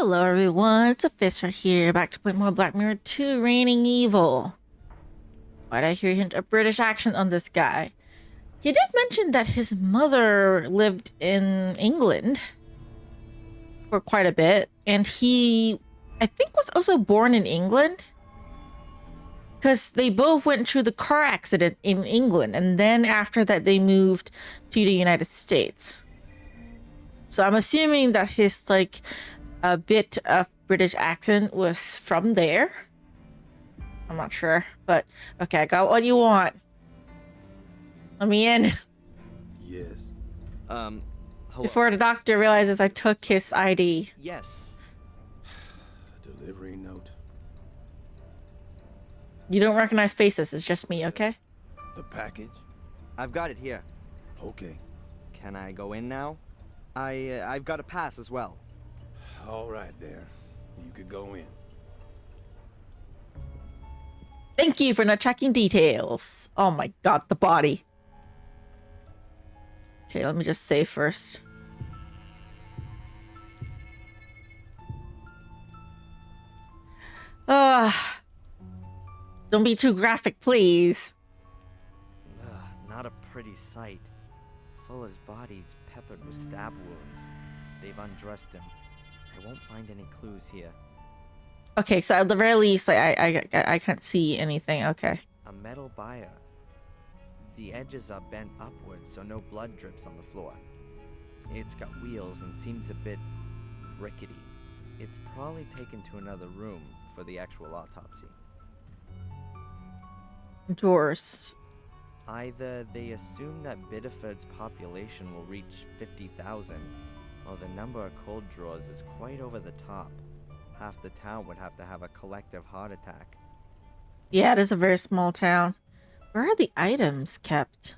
Hello everyone, it's Luphisra here, back to play more Black Mirror 2 Reigning Evil. Why'd I hear a hint of British accent on this guy? He did mention that his mother lived in England for quite a bit, and he, I think, was also born in England. Because they both went through the car accident in England, and then after that they moved to the United States. So I'm assuming that his, like, a bit of British accent was from there. I'm not sure, but okay, I got what you want. Let me in. Yes. Hello. Before the doctor realizes I took his ID. Yes. Delivery note. You don't recognize faces, it's just me, okay? The package? I've got it here. Okay. Can I go in now? I've got a pass as well. All right then. You could go in. Thank you for not checking details. Oh my god, the body. Okay, let me just save first. Don't be too graphic, please. Not a pretty sight. Fuller's body's peppered with stab wounds. They've undressed him. I won't find any clues here. Okay, so at the very least, like, I can't see anything. Okay. A metal bier. The edges are bent upwards so no blood drips on the floor. It's got wheels and seems a bit rickety. It's probably taken to another room for the actual autopsy. Drawers. Either they assume that Biddeford's population will reach 50,000, or the number of cold drawers is quite over the top. Half the town would have to have a collective heart attack. Yeah, it is a very small town. Where are the items kept?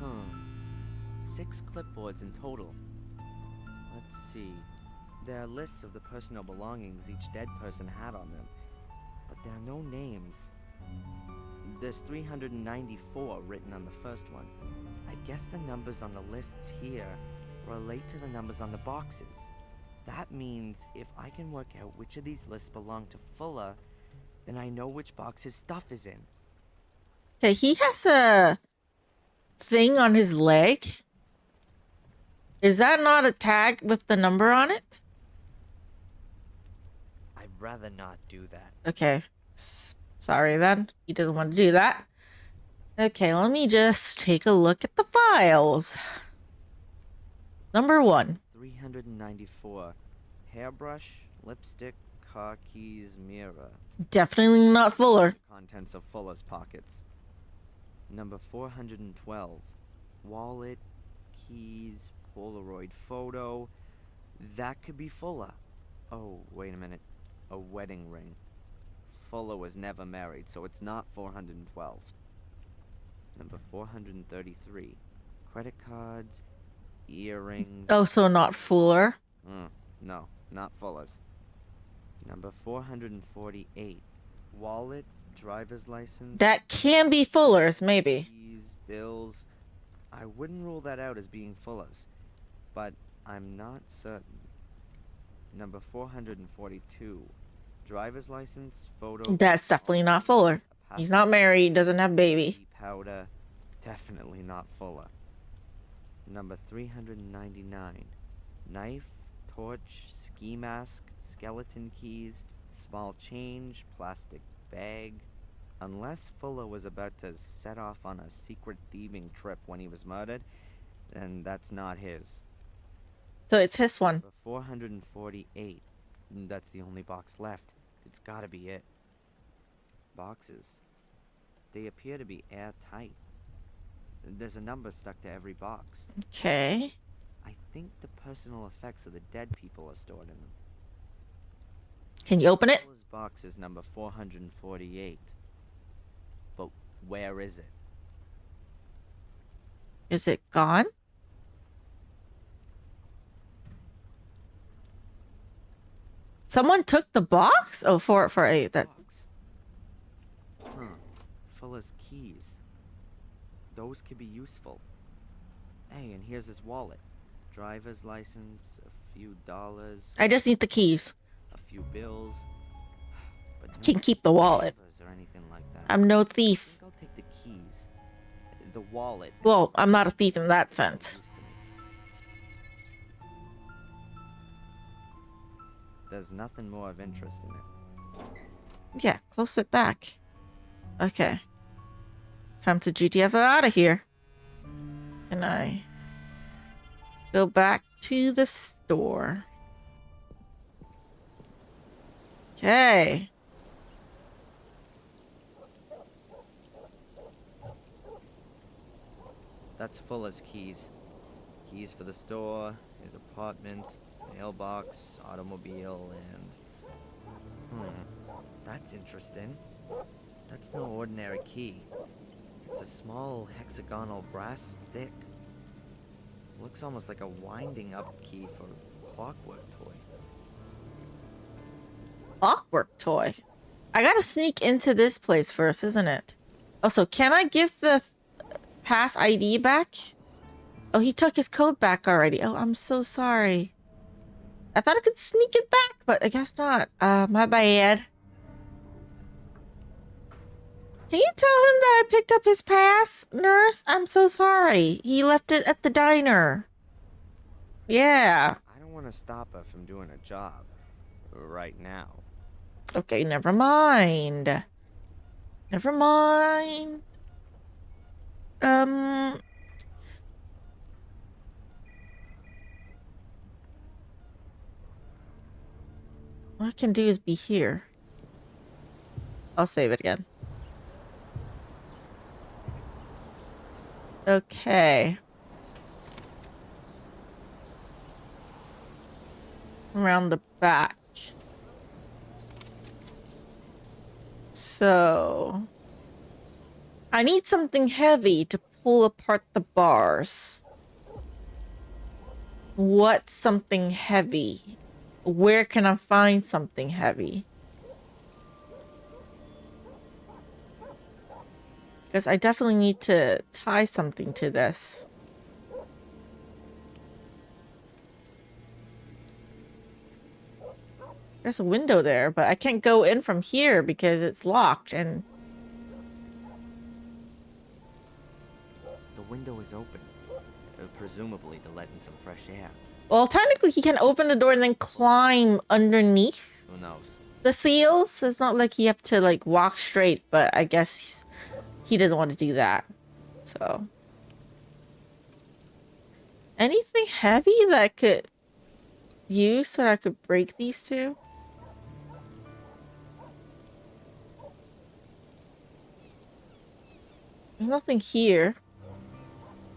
Huh. 6 clipboards in total. Let's see. There are lists of the personal belongings each dead person had on them, but there are no names. There's 394 written on the first one. I guess the numbers on the lists here relate to the numbers on the boxes. That means if I can work out which of these lists belong to Fuller, then I know which box his stuff is in. Okay, he has a thing on his leg. Is that not a tag with the number on it? I'd rather not do that. Okay. Sorry then. He doesn't want to do that. Okay, let me just take a look at the files. Number 1. 394. Hairbrush, lipstick, car keys, mirror. Definitely not Fuller. Contents of Fuller's pockets. Number 412. Wallet, keys, Polaroid photo. That could be Fuller. Oh, wait a minute. A wedding ring. Fuller was never married, so it's not 412. Number 433. Credit cards, earrings. Oh, so not Fuller. No, not Fuller's. Number 448. Wallet, driver's license. That can be Fuller's, maybe. Keys, bills. I wouldn't rule that out as being Fuller's, but I'm not certain. Number 442. Driver's license, photo. That's definitely not Fuller. He's not married, doesn't have baby. Powder. Definitely not Fuller. Number 399. Knife, torch, ski mask, skeleton keys, small change, plastic bag. Unless Fuller was about to set off on a secret thieving trip when he was murdered, then that's not his. So it's his one. Number 448. That's the only box left. It's gotta be it. Boxes. They appear to be airtight. There's a number stuck to every box. Okay. I think the personal effects of the dead people are stored in them. Can you open it? Fuller's box is number 448. But where is it? Is it gone? Someone took the box? Oh, for a that. Box. Fuller's keys. Those could be useful. Hey, and here's his wallet. driver's license, a few dollars, I just need the keys. a few bills. But no Can keep the wallet. papers or anything like that. I'm no I thief. think I'll take the keys. The wallet. Well, I'm not a thief in that sense. Used to me. There's nothing more of interest in it. Yeah, close it back. Okay. Time to GTFO out of here. Can I go back to the store? Okay. That's Fuller's keys. Keys for the store, his apartment, mailbox, automobile, and... That's interesting. That's no ordinary key. It's a small hexagonal brass stick. Looks almost like a winding up key for a clockwork toy. Clockwork toy. I gotta sneak into this place first, isn't it? Also, can I give the pass ID back? Oh, he took his code back already. Oh, I'm so sorry. I thought I could sneak it back, but I guess not. My bad. Can you tell him that I picked up his pass, nurse? I'm so sorry. He left it at the diner. Yeah. I don't want to stop her from doing her job. Right now. Okay, never mind. Never mind. What I can do is be here. I'll save it again. Okay. Around the back. So... I need something heavy to pull apart the bars. What's something heavy? Where can I find something heavy? Because I definitely need to tie something to this. There's a window there, but I can't go in from here because it's locked and... The window is open. Presumably to let in some fresh air. Well, technically he can open the door and then climb underneath Who knows? the seals. It's not like you have to like walk straight, but I guess he doesn't want to do that. So... Anything heavy that I could use so that I could break these two? There's nothing here.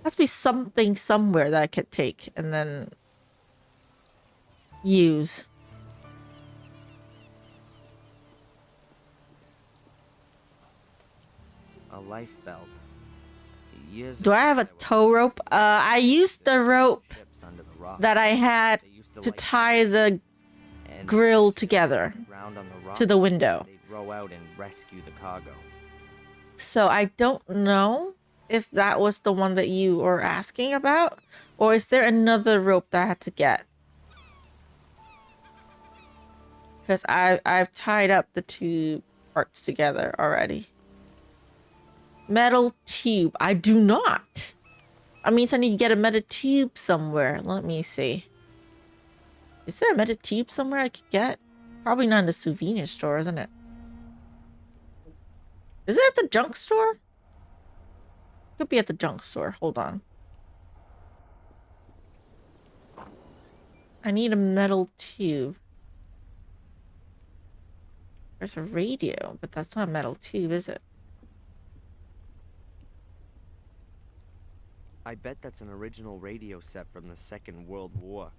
Must be something somewhere that I could take and then use. A life belt. Years Do I have a ago, tow rope? I used the rope ships under the rock. that I had They used to light tie the and grill together ground on the rock, to the window. they'd row out and rescue the cargo. So I don't know if that was the one that you were asking about, or is there another rope that I had to get? Because I've tied up the two parts together already. Metal tube. I do not. That means I need to get a metal tube somewhere. Let me see. Is there a metal tube somewhere I could get? Probably not in the souvenir store, isn't it? Is it at the junk store? Could be at the junk store. Hold on. I need a metal tube. There's a radio, but that's not a metal tube, is it? I bet that's an original radio set from the Second World War.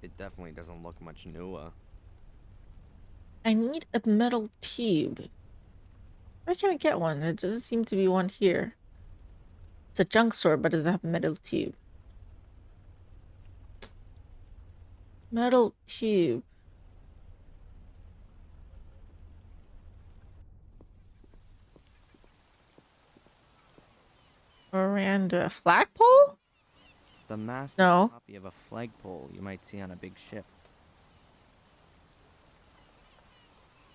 It definitely doesn't look much newer. I need a metal tube. Where can I get one? There doesn't seem to be one here. It's a junk store, but doesn't have a metal tube. Metal tube. Veranda. Flagpole? The mast is No. a copy of a flagpole you might see on a big ship.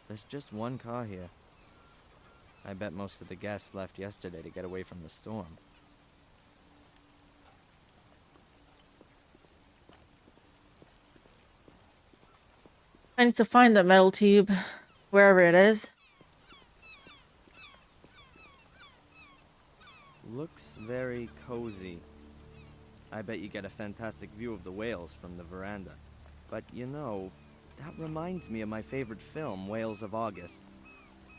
There's just one car here. I bet most of the guests left yesterday to get away from the storm. I need to find the metal tube, wherever it is. Looks very cozy. I bet you get a fantastic view of the whales from the veranda. But you know, that reminds me of my favorite film, Whales of August.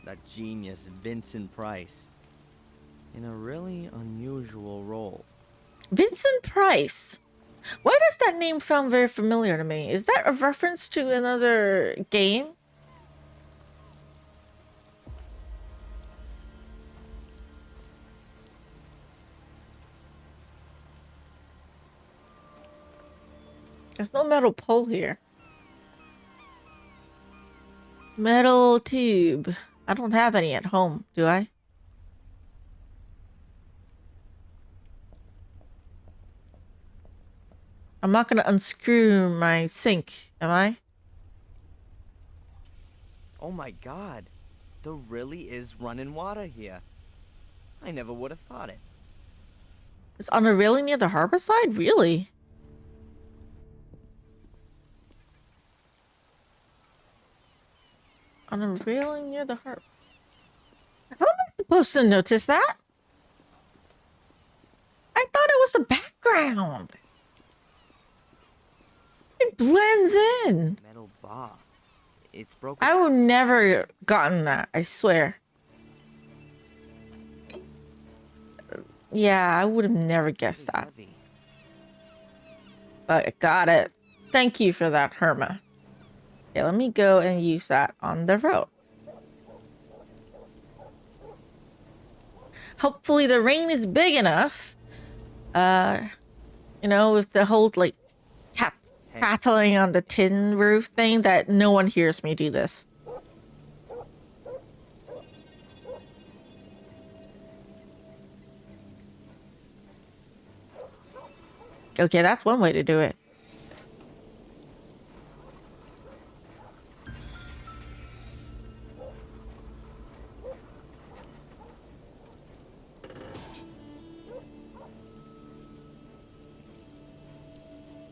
That genius Vincent Price. In a really unusual role. Vincent Price. Why does that name sound very familiar to me? Is that a reference to another game? There's no metal pole here. Metal tube. I don't have any at home, do I? I'm not gonna unscrew my sink, am I? Oh my god, there really is running water here. I never would have thought it. It's on a railing near the harbor side? Really? On a railing near the harbor. How am I supposed to notice that? I thought it was a background. It blends in. Metal bar. It's broken. I would never gotten that, I swear. Yeah, I would have never guessed that. Heavy. But I got it. Thank you for that, Herma. Okay, let me go and use that on the road. Hopefully the rain is big enough. You know, with the whole like tap rattling on the tin roof thing that no one hears me do this. Okay, that's one way to do it.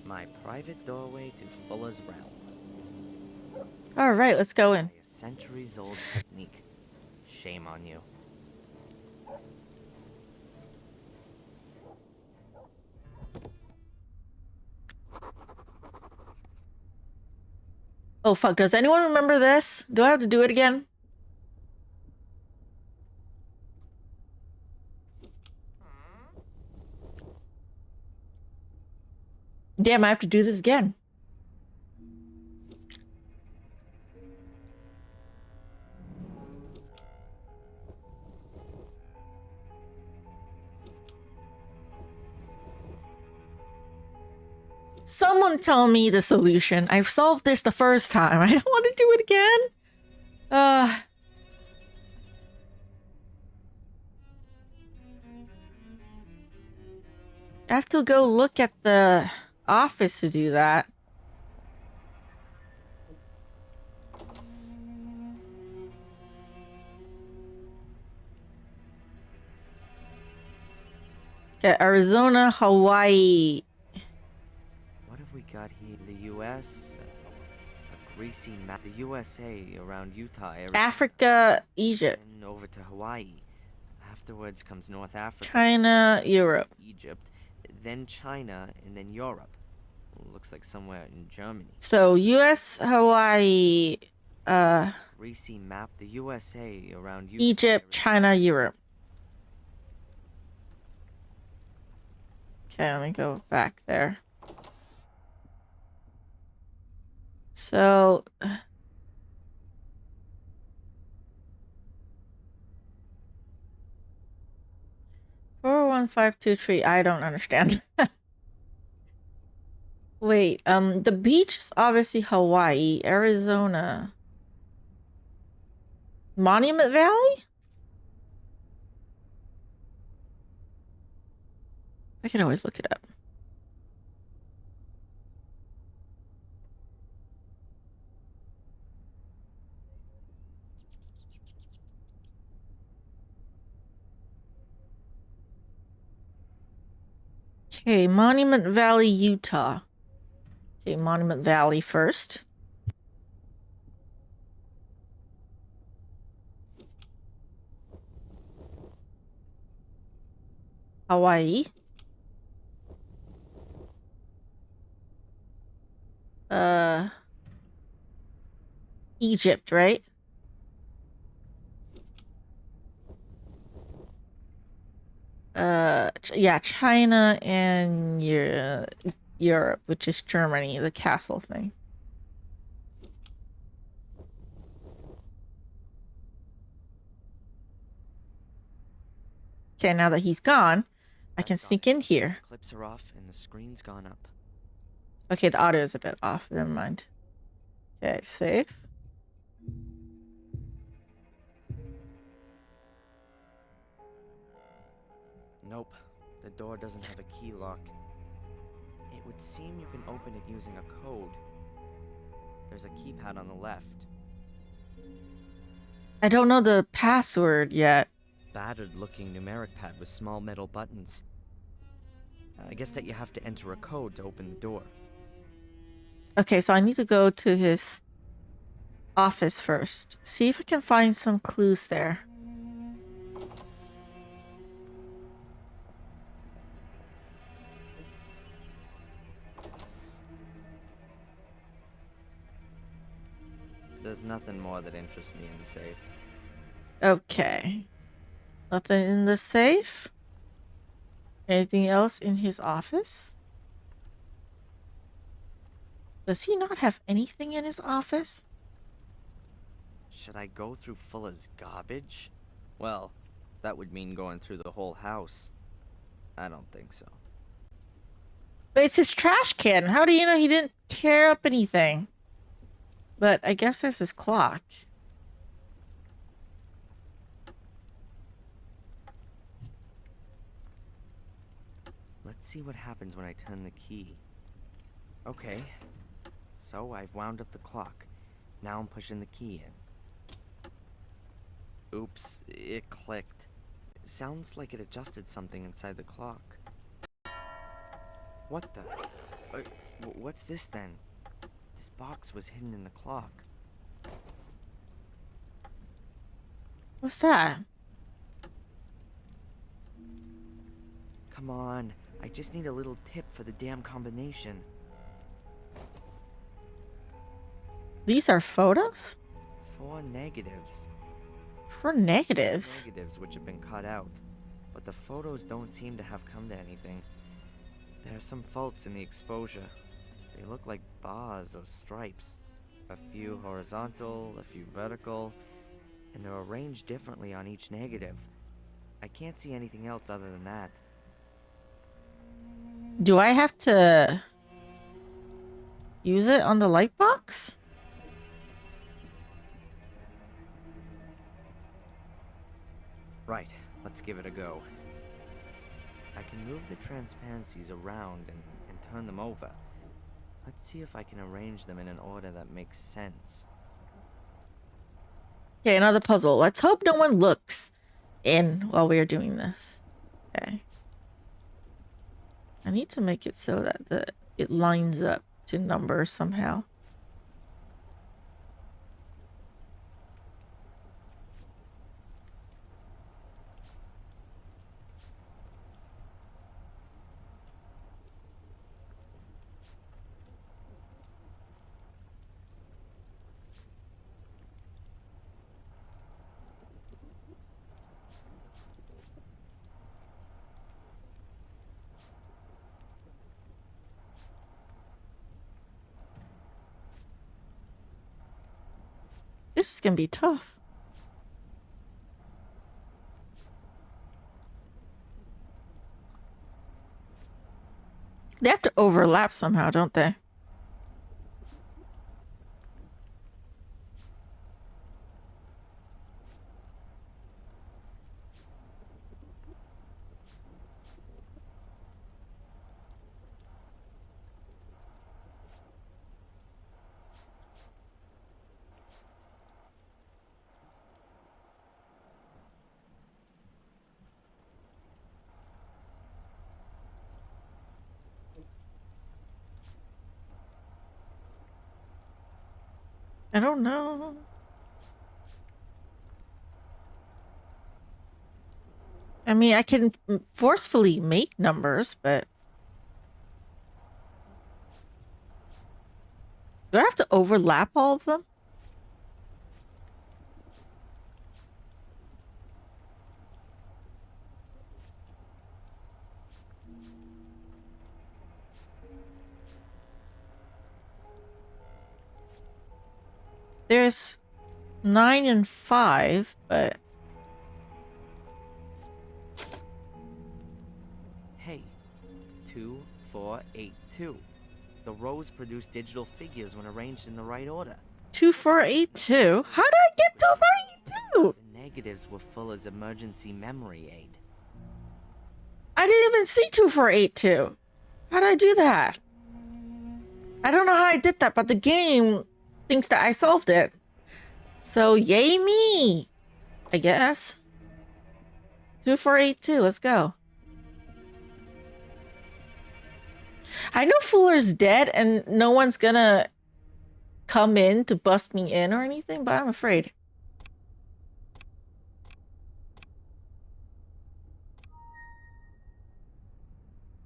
My private doorway to Fuller's realm. All right, let's go in. A centuries-old technique. Shame on you. Oh fuck, does anyone remember this? Do I have to do it again? Damn, I have to do this again. Someone tell me the solution. I've solved this the first time. I don't want to do it again. I have to go look at the office to do that. Okay, Arizona, Hawaii. What have we got here? The U.S. A greasy map. The USA around Utah. Arizona, Africa, Egypt. and over to Hawaii. Afterwards comes North Africa. China, Europe. Egypt. Then China, and then Europe. Looks like somewhere in Germany. So, US, Hawaii, Greasy map. The USA around Utah. Egypt, China, Europe. Okay, let me go back there. So... 41523. I don't understand. Wait, the beach is obviously Hawaii, Arizona. Monument Valley? I can always look it up. Okay, Monument Valley, Utah. Okay, Monument Valley first. Hawaii. Egypt, right? Yeah, China and Europe, which is Germany, the castle thing. Okay, now that he's gone, I can sneak in here. Clips are off and the screen's gone up. Okay, the audio is a bit off. Never mind. Okay, save. Nope, the door doesn't have a key lock. It would seem you can open it using a code. There's a keypad on the left. I don't know the password yet. Battered looking numeric pad with small metal buttons. I guess that you have to enter a code to open the door. Okay, so I need to go to his office first. See if I can find some clues there. There's nothing more that interests me in the safe. Okay. Nothing in the safe? Anything else in his office? Does he not have anything in his office? Should I go through Fulla's garbage? Well, that would mean going through the whole house. I don't think so. But it's his trash can. How do you know he didn't tear up anything? But I guess there's his clock. Let's see what happens when I turn the key. Okay, so I've wound up the clock. Now I'm pushing the key in. Oops, it clicked. It sounds like it adjusted something inside the clock. What the? What's this then? This box was hidden in the clock. What's that? Come on, I just need a little tip for the damn combination. These are photos? 4 negatives. For negatives? Negatives which have been cut out. But the photos don't seem to have come to anything. There are some faults in the exposure. They look like bars or stripes. A few horizontal, a few vertical, and they're arranged differently on each negative. I can't see anything else other than that. Do I have to use it on the light box? Right, let's give it a go. I can move the transparencies around and turn them over. Let's see if I can arrange them in an order that makes sense. Okay, another puzzle. Let's hope no one looks in while we are doing this. Okay. I need to make it so that it lines up to numbers somehow. This is gonna be tough. They have to overlap somehow, don't they? I don't know. I mean, I can forcefully make numbers, but do I have to overlap all of them? There's 9 and 5, but Hey, 2482. The rows produce digital figures when arranged in the right order. 2482. How did I get 2482? The negatives were Fuller's emergency memory aid. I didn't even see 2482. How did I do that? I don't know how I did that, but the game thinks that I solved it. So yay me, I guess. 2482, let's go. I know Fuller's dead and no one's gonna come in to bust me in or anything, but I'm afraid.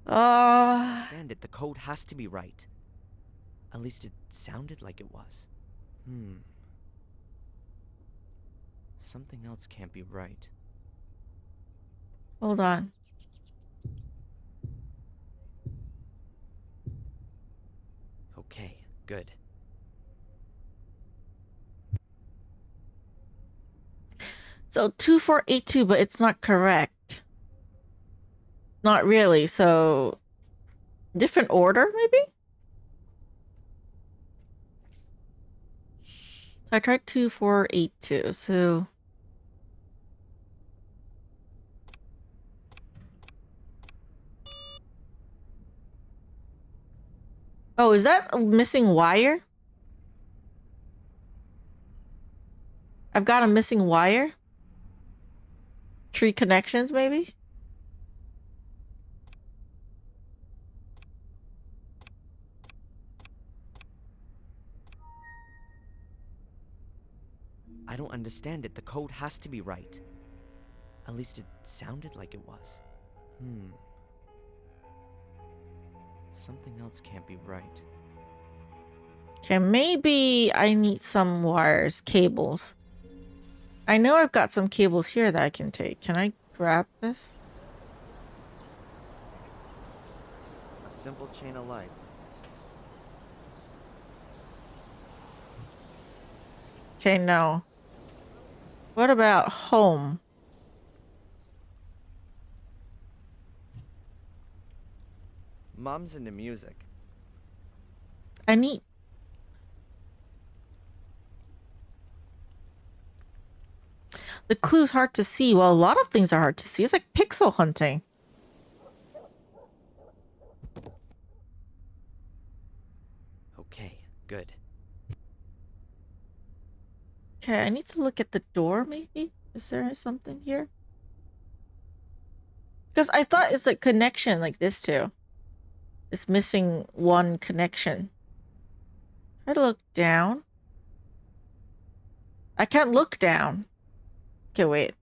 Understand it, the code has to be right. At least it sounded like it was. Something else can't be right. Hold on. Okay, good. So 2482, but it's not correct. Not really, so different order maybe? So I tried 2482, so oh, is that a missing wire? I've got a missing wire? Tree connections, maybe? I don't understand it. The code has to be right. At least it sounded like it was. Something else can't be right. Okay, maybe I need some wires, cables. I know I've got some cables here that I can take. Can I grab this? A simple chain of lights. Okay, no. What about home? Mom's into music. I need... The clue's hard to see. Well, a lot of things are hard to see. It's like pixel hunting. Okay, good. Okay, I need to look at the door, maybe? Is there something here? Because I thought it's a connection like this too. It's missing one connection. Try to look down. I can't look down. Okay, wait.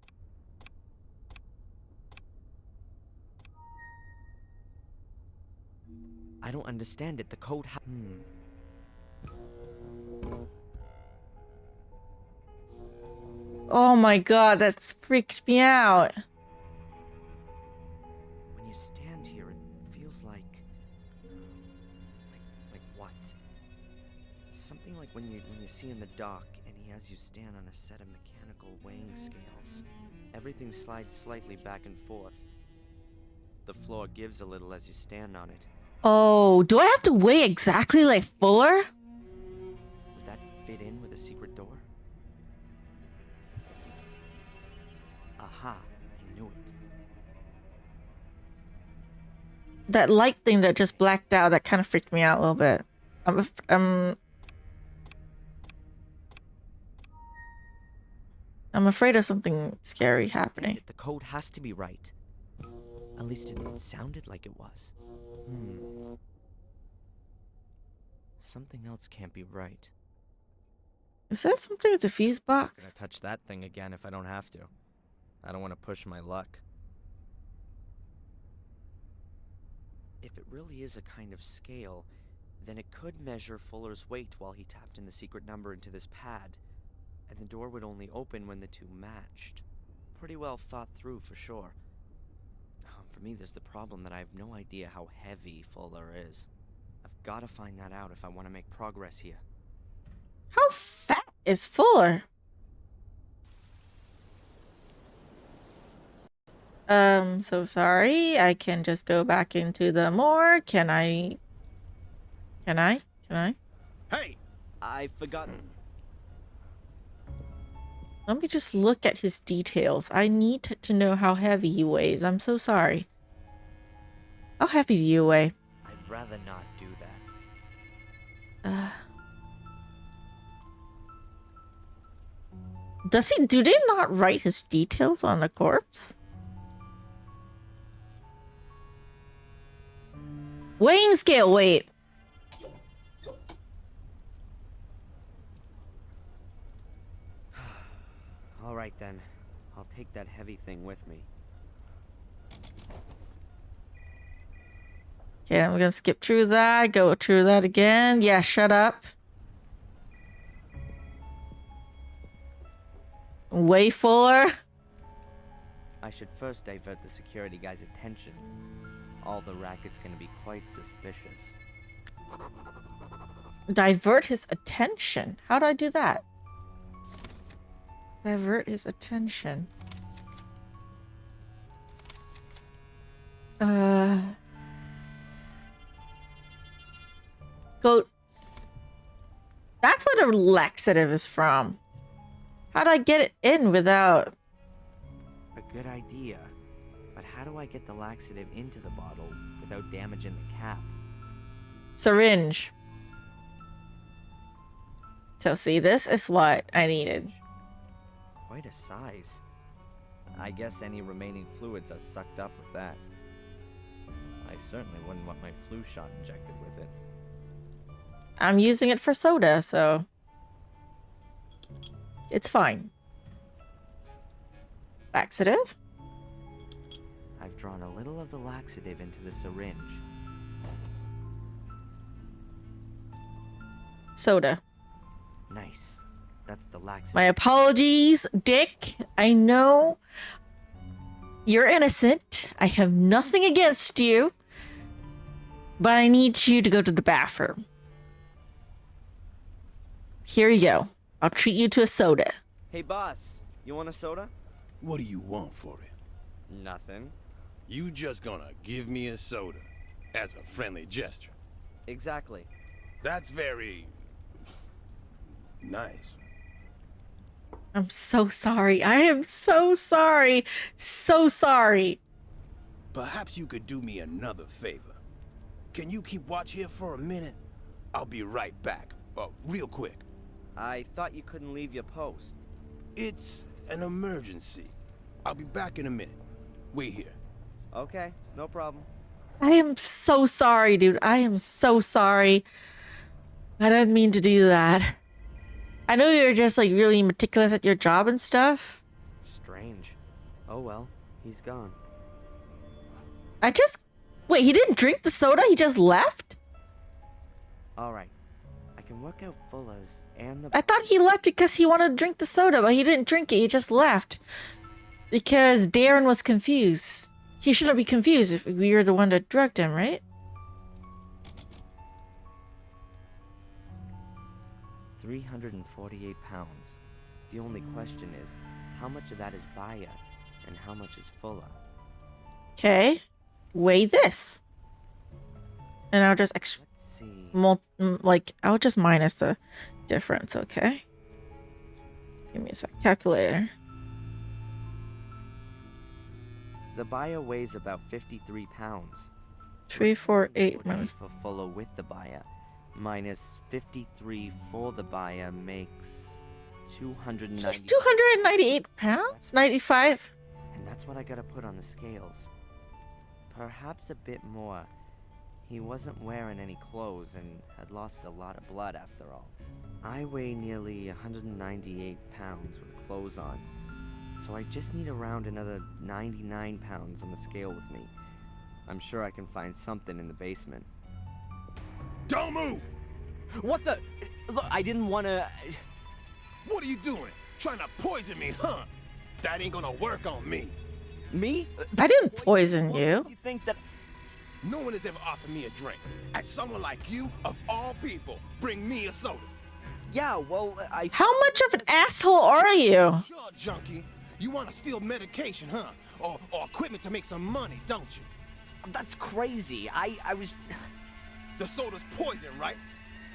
I don't understand it. The code Oh my god, that's freaked me out. When you stand here, it feels like what? Something like when you see in the dock and he has you stand on a set of mechanical weighing scales. Everything slides slightly back and forth. The floor gives a little as you stand on it. Oh, do I have to weigh exactly like Fuller? Would that fit in with a secret door? Aha, I knew it. That light thing that just blacked out, that kind of freaked me out a little bit. I'm afraid of something scary happening. The code has to be right. At least it sounded like it was. Something else can't be right. Is that something with the fuse I'm gonna box? touch that thing again if I don't have to. I don't want to push my luck. If it really is a kind of scale, then it could measure Fuller's weight while he tapped in the secret number into this pad, and the door would only open when the two matched. Pretty well thought through for sure. For me, there's the problem that I have no idea how heavy Fuller is. I've got to find that out if I want to make progress here. How fat is Fuller? So sorry. I can just go back into the morgue. Can I? Hey! I forgot. Let me just look at his details. I need to know how heavy he weighs. I'm so sorry. How heavy do you weigh? I'd rather not do that. Do they not write his details on the corpse? Weighing scale, wait. All right then. I'll take that heavy thing with me. Okay, I'm gonna skip through that, go through that again. Yeah, shut up. Way Fuller. I should first divert the security guy's attention. All the racket's gonna be quite suspicious. Divert his attention. How do I do that? Divert his attention. Go. That's where the laxative is from. How do I get it in without? A good idea. But how do I get the laxative into the bottle without damaging the cap? Syringe. So see, this is what I needed. Quite a size. I guess any remaining fluids are sucked up with that. I certainly wouldn't want my flu shot injected with it. I'm using it for soda, so it's fine. Laxative? I've drawn a little of the laxative into the syringe. Soda. Nice. That's the laxative. My apologies, Dick. I know you're innocent. I have nothing against you. But I need you to go to the bathroom. Here you go. I'll treat you to a soda. Hey, boss. You want a soda? What do you want for it? Nothing. You just gonna give me a soda as a friendly gesture? Exactly. That's very nice. I'm so sorry. I am so sorry. So sorry. Perhaps you could do me another favor. Can you keep watch here for a minute? I'll be right back. Real quick. I thought you couldn't leave your post. It's an emergency. I'll be back in a minute. Wait here. Okay, no problem. I am so sorry, dude. I am so sorry. I didn't mean to do that. I know you're just like really meticulous at your job and stuff. Strange. Oh well, he's gone. Wait, he didn't drink the soda? He just left? Alright. I can work out Fuller's and the... I thought he left because he wanted to drink the soda, but he didn't drink it. He just left. Because Darren was confused. He shouldn't be confused if we were the one that drugged him, right? 348 pounds. The only question is, how much of that is Baya, and how much is Fuller? Okay. Weigh this. And I'll just Let's see. I'll just minus the difference, okay? Give me a sec. Calculator. The Baya weighs about 53 pounds. 348 48 minus. for Fuller with the Baya, minus 53 for the Baya makes 290. He's 298 pounds? 95? And that's what I gotta put on the scales. Perhaps a bit more. He wasn't wearing any clothes and had lost a lot of blood after all. I weigh nearly 198 pounds with clothes on, so I just need around another 99 pounds on the scale with me. I'm sure I can find something in the basement. Don't move! What the? Look, I didn't want to... What are you doing? Trying to poison me, huh? That ain't gonna work on me. Me? I didn't poison What you. makes you think that... No one has ever offered me a drink. And someone like you, of all people, bring me a soda. Yeah, well, I... How much of an asshole are you? Sure, junkie. You want to steal medication, huh? Or equipment to make some money, don't you? That's crazy. I was... The soda's poison, right?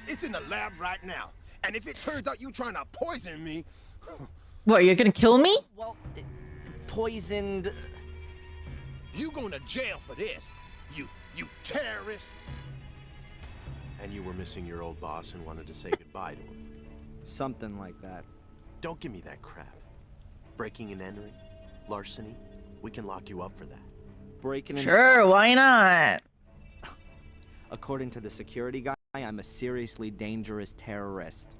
It's in the lab right now. And if it turns out you trying to poison me... What, you're gonna kill me? Well, poisoned... You going to jail for this. You terrorist. And you were missing your old boss and wanted to say goodbye to him. Something like that. Don't give me that crap. Breaking and entering, larceny, we can lock you up for that. Breaking and... Sure, why not? According to the security guy, I'm a seriously dangerous terrorist.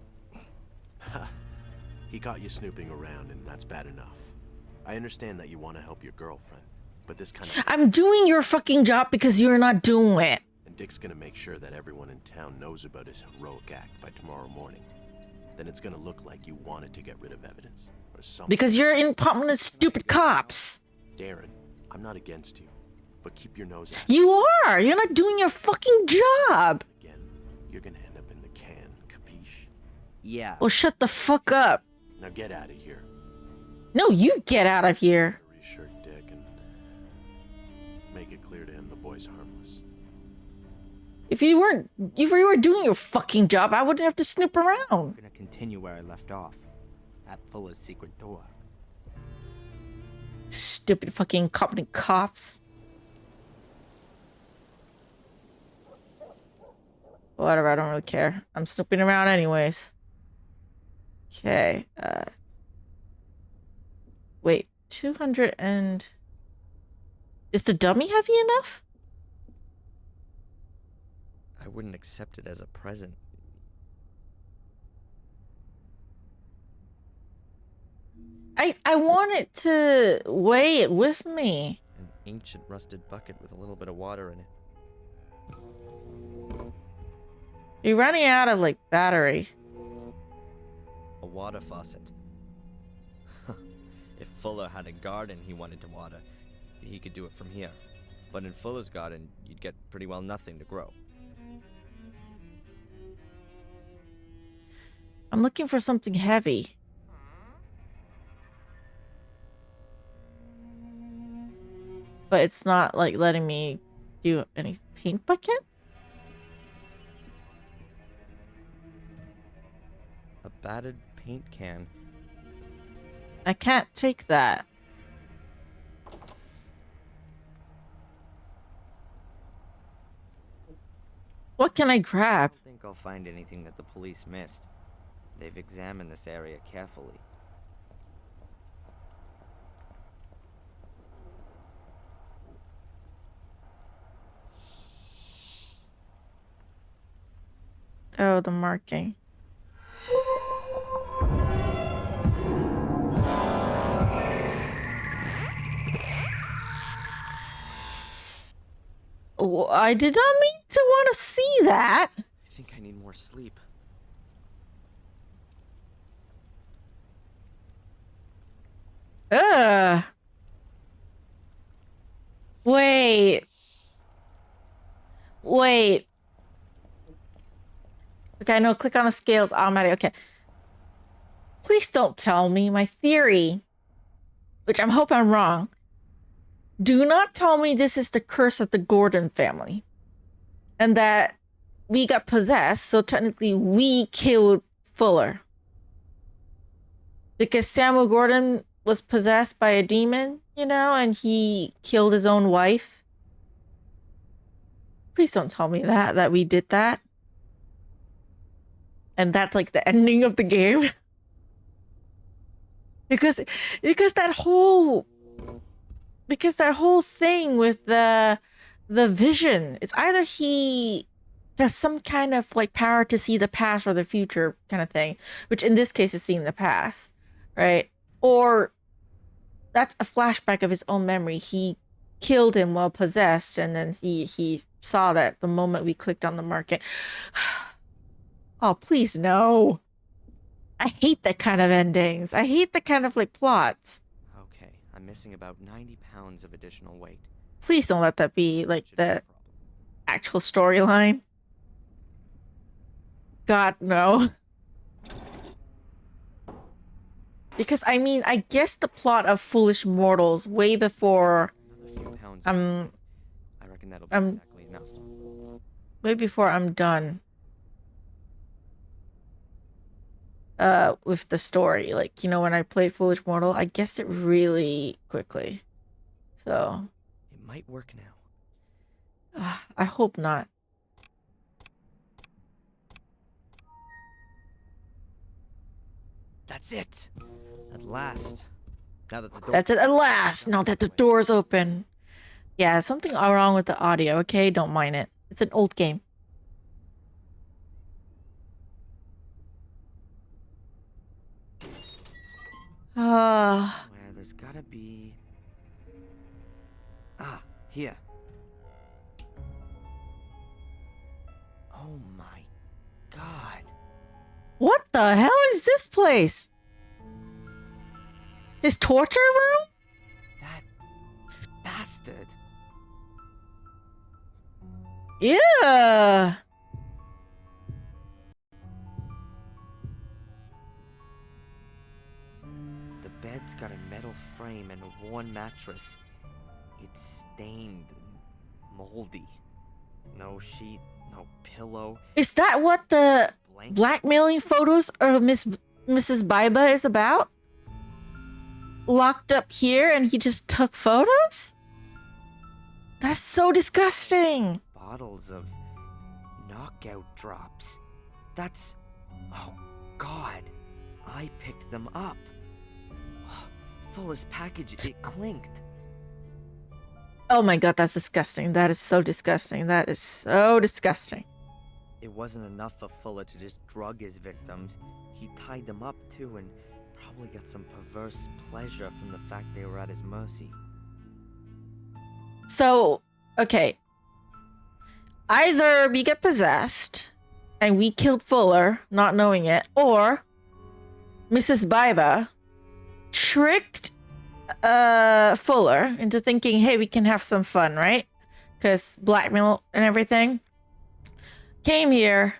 He caught you snooping around, and that's bad enough. I understand that you want to help your girlfriend, but this kind of... I'm doing your fucking job because you're not doing it. And Dick's gonna make sure that everyone in town knows about his heroic act by tomorrow morning. Then it's gonna look like you wanted to get rid of evidence, or something. Because you're incompetent, stupid cops. Darren, I'm not against you, but keep your nose out. You are. You're not doing your fucking job. Again, you're gonna end up in the can, capiche? Yeah. Well, shut the fuck up. Now get out of here. No, you get out of here. Reassure Dick and make it clear to him the boy's harmless. If you were doing your fucking job, I wouldn't have to snoop around. I'm gonna continue where I left off. At Fuller's secret door. Stupid fucking incompetent cops. Whatever, I don't really care. I'm snooping around anyways. Okay, wait, 200 and... Is the dummy heavy enough? I wouldn't accept it as a present. I want it to weigh it with me. An ancient rusted bucket with a little bit of water in it. You're running out of, like, battery. A water faucet. If Fuller had a garden he wanted to water, he could do it from here. But in Fuller's garden, you'd get pretty well nothing to grow. I'm looking for something heavy. But it's not, like, letting me do any paint bucket? A battered paint can. I can't take that. What can I grab? I don't think I'll find anything that the police missed. They've examined this area carefully. Oh, the marking. Oh, I did not mean to want to see that. I think I need more sleep. Ugh. Wait. Wait. Okay, no, click on the scales automatic. Okay. Please don't tell me my theory, which I'm hoping I'm wrong. Do not tell me this is the curse of the Gordon family and that we got possessed, so technically we killed Fuller. Because Samuel Gordon was possessed by a demon, you know, and he killed his own wife. Please don't tell me that we did that. And that's like the ending of the game. because that whole thing with the the vision. It's either he has some kind of like power to see the past or the future kind of thing, which in this case is seeing the past, right? Or that's a flashback of his own memory. He killed him while possessed, and then he saw that the moment we clicked on the market. Oh, please no. I hate that kind of endings. I hate that kind of like plots. Okay, I'm missing about 90 pounds of additional weight. Please don't let that be like Should be a the problem. actual storyline. God, no. Because I mean, I guess the plot of Foolish Mortals way before Another few pounds. I'm I reckon that'll be I'm- exactly enough. way before I'm done with the story. Like, you know, when I played Foolish Mortal, I guessed it really quickly. So It might work now. I hope not. That's it. At last. Now that the door. That's it at last. Now that the door's open. Yeah, something wrong with the audio, okay? Don't mind it. It's an old game. Where there's gotta be. Ah, here. Oh my god. What the hell is this place? His torture room? That bastard. Yeah. The bed's got a metal frame and a worn mattress. It's stained and moldy. No sheet, no pillow. Is that what the Blanket. blackmailing photos of Mrs. Baiba is about? Locked up here and he just took photos? That's so disgusting. Bottles of knockout drops. That's. Oh, God. I picked them up. Fullest package, it clinked. Oh my god, that's disgusting. That is so disgusting. That is so disgusting. It wasn't enough for Fuller to just drug his victims. He tied them up too and probably got some perverse pleasure from the fact they were at his mercy. So, okay. Either we get possessed and we killed Fuller, not knowing it, or Mrs. Baiba tricked Fuller into thinking, hey, we can have some fun, right? Because blackmail and everything. Came here,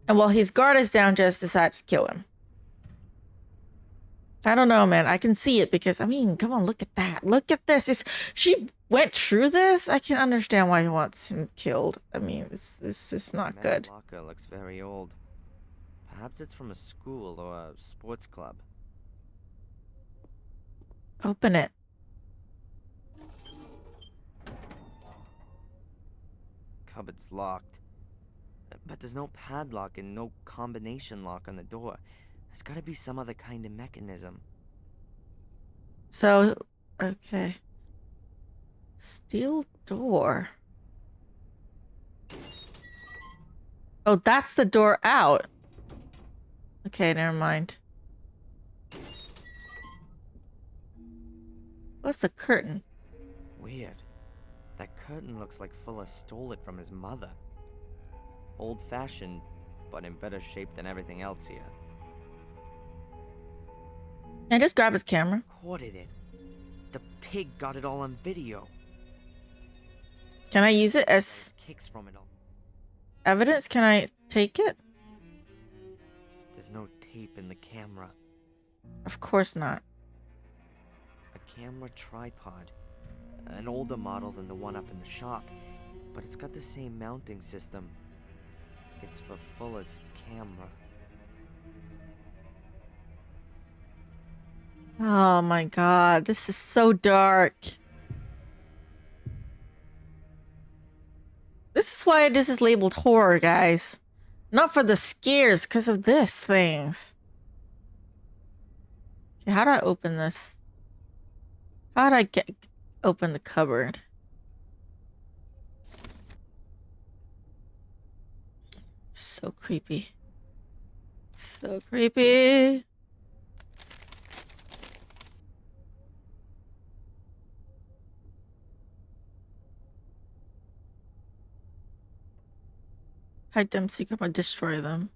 and while his guard is down, just decided to kill him. I don't know, man. I can see it because, I mean, come on, look at that. Look at this. If she went through this, I can understand why he wants him killed. I mean, this is not Metal good. locker looks very old. Perhaps it's from a school or a sports club. Open it. Cupboard's locked. But there's no padlock and no combination lock on the door. There's gotta be some other kind of mechanism. So, okay. Steel door. Oh, that's the door out. Okay, never mind. What's the curtain? Weird. That curtain looks like Fuller stole it from his mother. Old-fashioned, but in better shape than everything else here. Yeah, just grab his camera. Recorded it. The pig got it all on video. Can I use it as There's kicks from it all. evidence? Can I take it? There's no tape in the camera. Of course not. A camera tripod. An older model than the one up in the shop, but it's got the same mounting system. It's for Fuller's camera. Oh my god, this is so dark. This is why this is labeled horror, guys. Not for the scares, because of this things. Okay, how do I open this? How do I open the cupboard? So creepy. So creepy. Hide them secret or destroy them.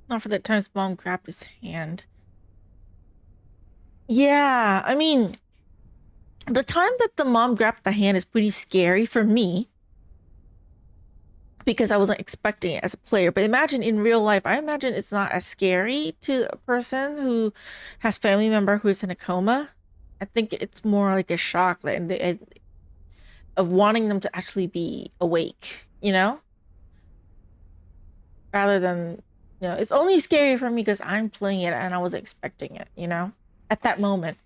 Not for that time his mom grabbed his hand. Yeah, I mean, the time that the mom grabbed the hand is pretty scary for me. Because I wasn't expecting it as a player. But imagine in real life, I imagine it's not as scary to a person who has family member who's in a coma. I think it's more like a shock of wanting them to actually be awake, you know? Rather than, you know, it's only scary for me because I'm playing it and I wasn't expecting it, you know? At that moment.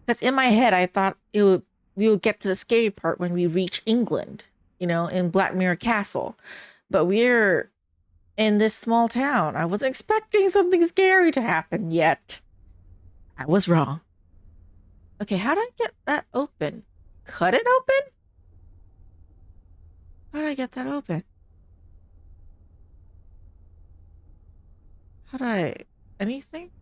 Because in my head, I thought we would get to the scary part when we reach England. You know, in Black Mirror Castle. But we're in this small town. I wasn't expecting something scary to happen yet. I was wrong. Okay, how do I get that open? Cut it open? How do I get that open? How do I... anything?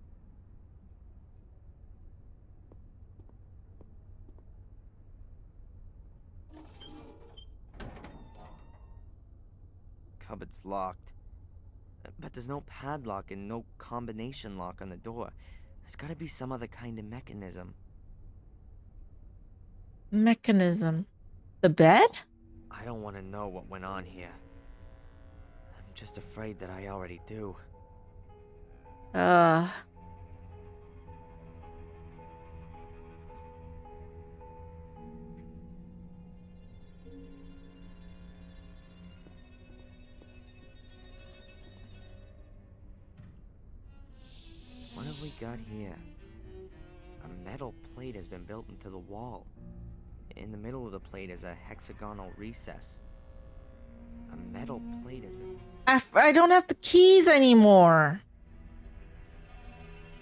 Cupboard's locked. But there's no padlock and no combination lock on the door. There's gotta be some other kind of mechanism. Mechanism. The bed? I don't want to know what went on here. I'm just afraid that I already do. What have we got here? A metal plate has been built into the wall. In the middle of the plate is a hexagonal recess. A metal plate has been... I don't have the keys anymore.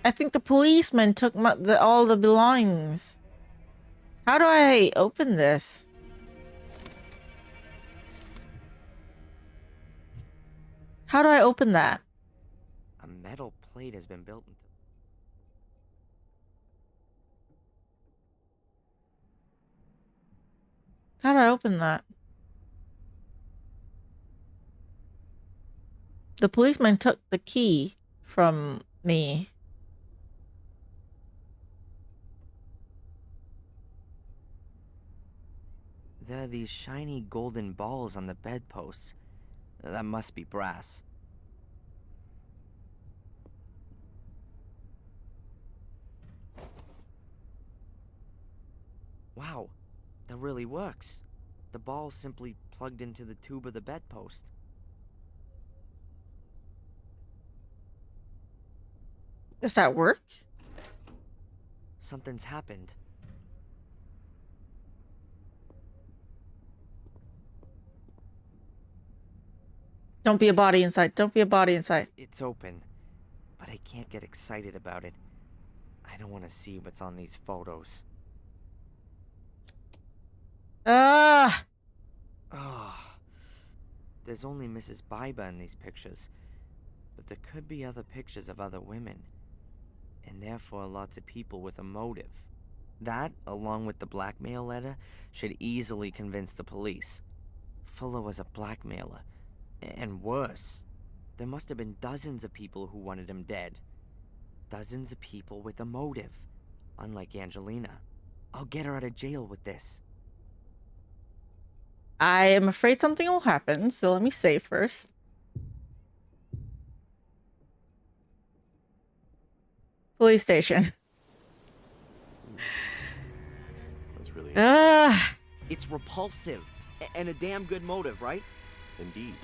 I think the policeman took all the belongings. How do I open this? How do I open that? A metal plate has been built into... How do I open that? The policeman took the key from me. There are these shiny golden balls on the bedposts. That must be brass. Wow, that really works. The ball simply plugged into the tube of the bedpost. Does that work? Something's happened. Don't be a body inside. Don't be a body inside. It's open, but I can't get excited about it. I don't want to see what's on these photos. Ah! There's only Mrs. Biba in these pictures, but there could be other pictures of other women, and therefore lots of people with a motive. That, along with the blackmail letter, should easily convince the police. Fuller was a blackmailer, and worse, there must have been dozens of people who wanted him dead. Dozens of people with a motive, unlike Angelina. I'll get her out of jail with this. I am afraid something will happen, so let me save first. Police station. That's really It's repulsive, and a damn good motive, right? indeed.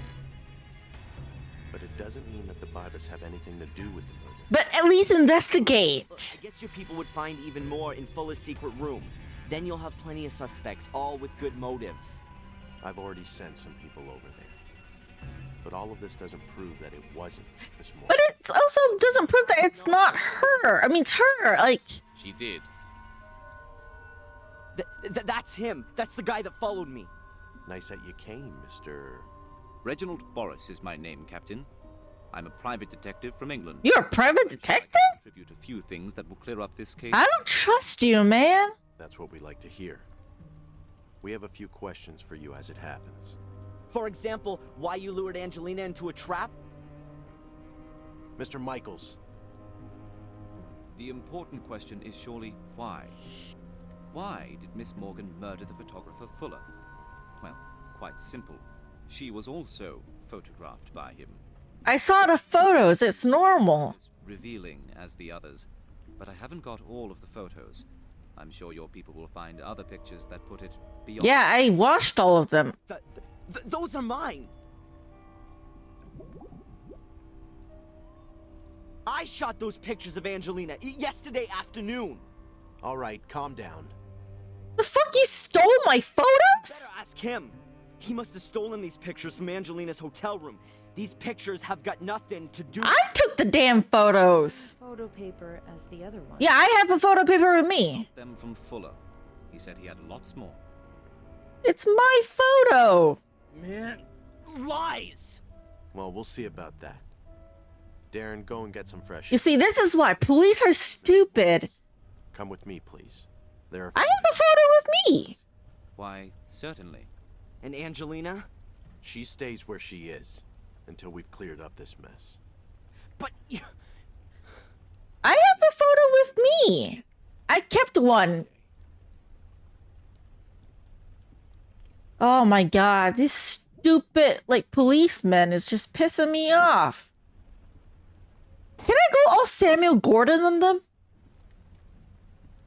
But it doesn't mean that the Bibas have anything to do with the murder. But at least investigate. Look, I guess your people would find even more in Fuller's secret room. Then you'll have plenty of suspects, all with good motives. I've already sent some people over there. But all of this doesn't prove that it wasn't Miss Moore. But it also doesn't prove that it's not her. I mean, it's her. Like, She did. That's him. That's the guy that followed me. Nice that you came, Mr. Reginald Boris is my name, Captain. I'm a private detective from England. You're a private detective? I can contribute a few things that will clear up this case. I don't trust you, man. That's what we like to hear. We have a few questions for you as it happens. For example, why you lured Angelina into a trap? Mr. Michaels, The important question is surely why? Why did Miss Morgan murder the photographer Fuller? Well, quite simple. She was also photographed by him. I saw the photos. It's normal. As revealing as the others, but I haven't got all of the photos. I'm sure your people will find other pictures that put it beyond. Yeah, I watched all of them. Those are mine! I shot those pictures of Angelina yesterday afternoon! all right, calm down. The fuck, you stole my photos? Better ask him. He must have stolen these pictures from Angelina's hotel room. These pictures have got nothing to do. I took the damn photos. Photo paper as the other one. Yeah, I have a photo paper with me. Them from Fuller. He said he had lots more. It's my photo. Man, lies! Well, we'll see about that. Darren, go and get some fresh. You see, this is why police are stupid. Come with me, please. There are. I have a photo with me. Why, certainly. And Angelina? She stays where she is until we've cleared up this mess. But I have a photo with me. I kept one. Oh my god, this stupid, like, policeman is just pissing me off. Can I go all Samuel Gordon on them?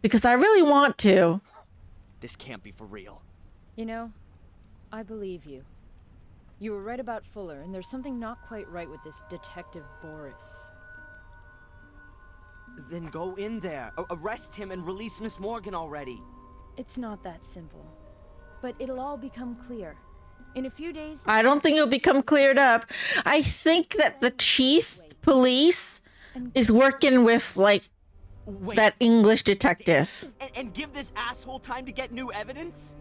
Because I really want to. this can't be for real. You know, I believe you. You were right about Fuller, and there's something not quite right with this Detective Boris. Then go in there, arrest him, and release Miss Morgan already. It's not that simple. But it'll all become clear. In a few days... I don't think it'll become cleared up. I think that the chief police is working with, like, Wait, that English detective. and give this asshole time to get new evidence?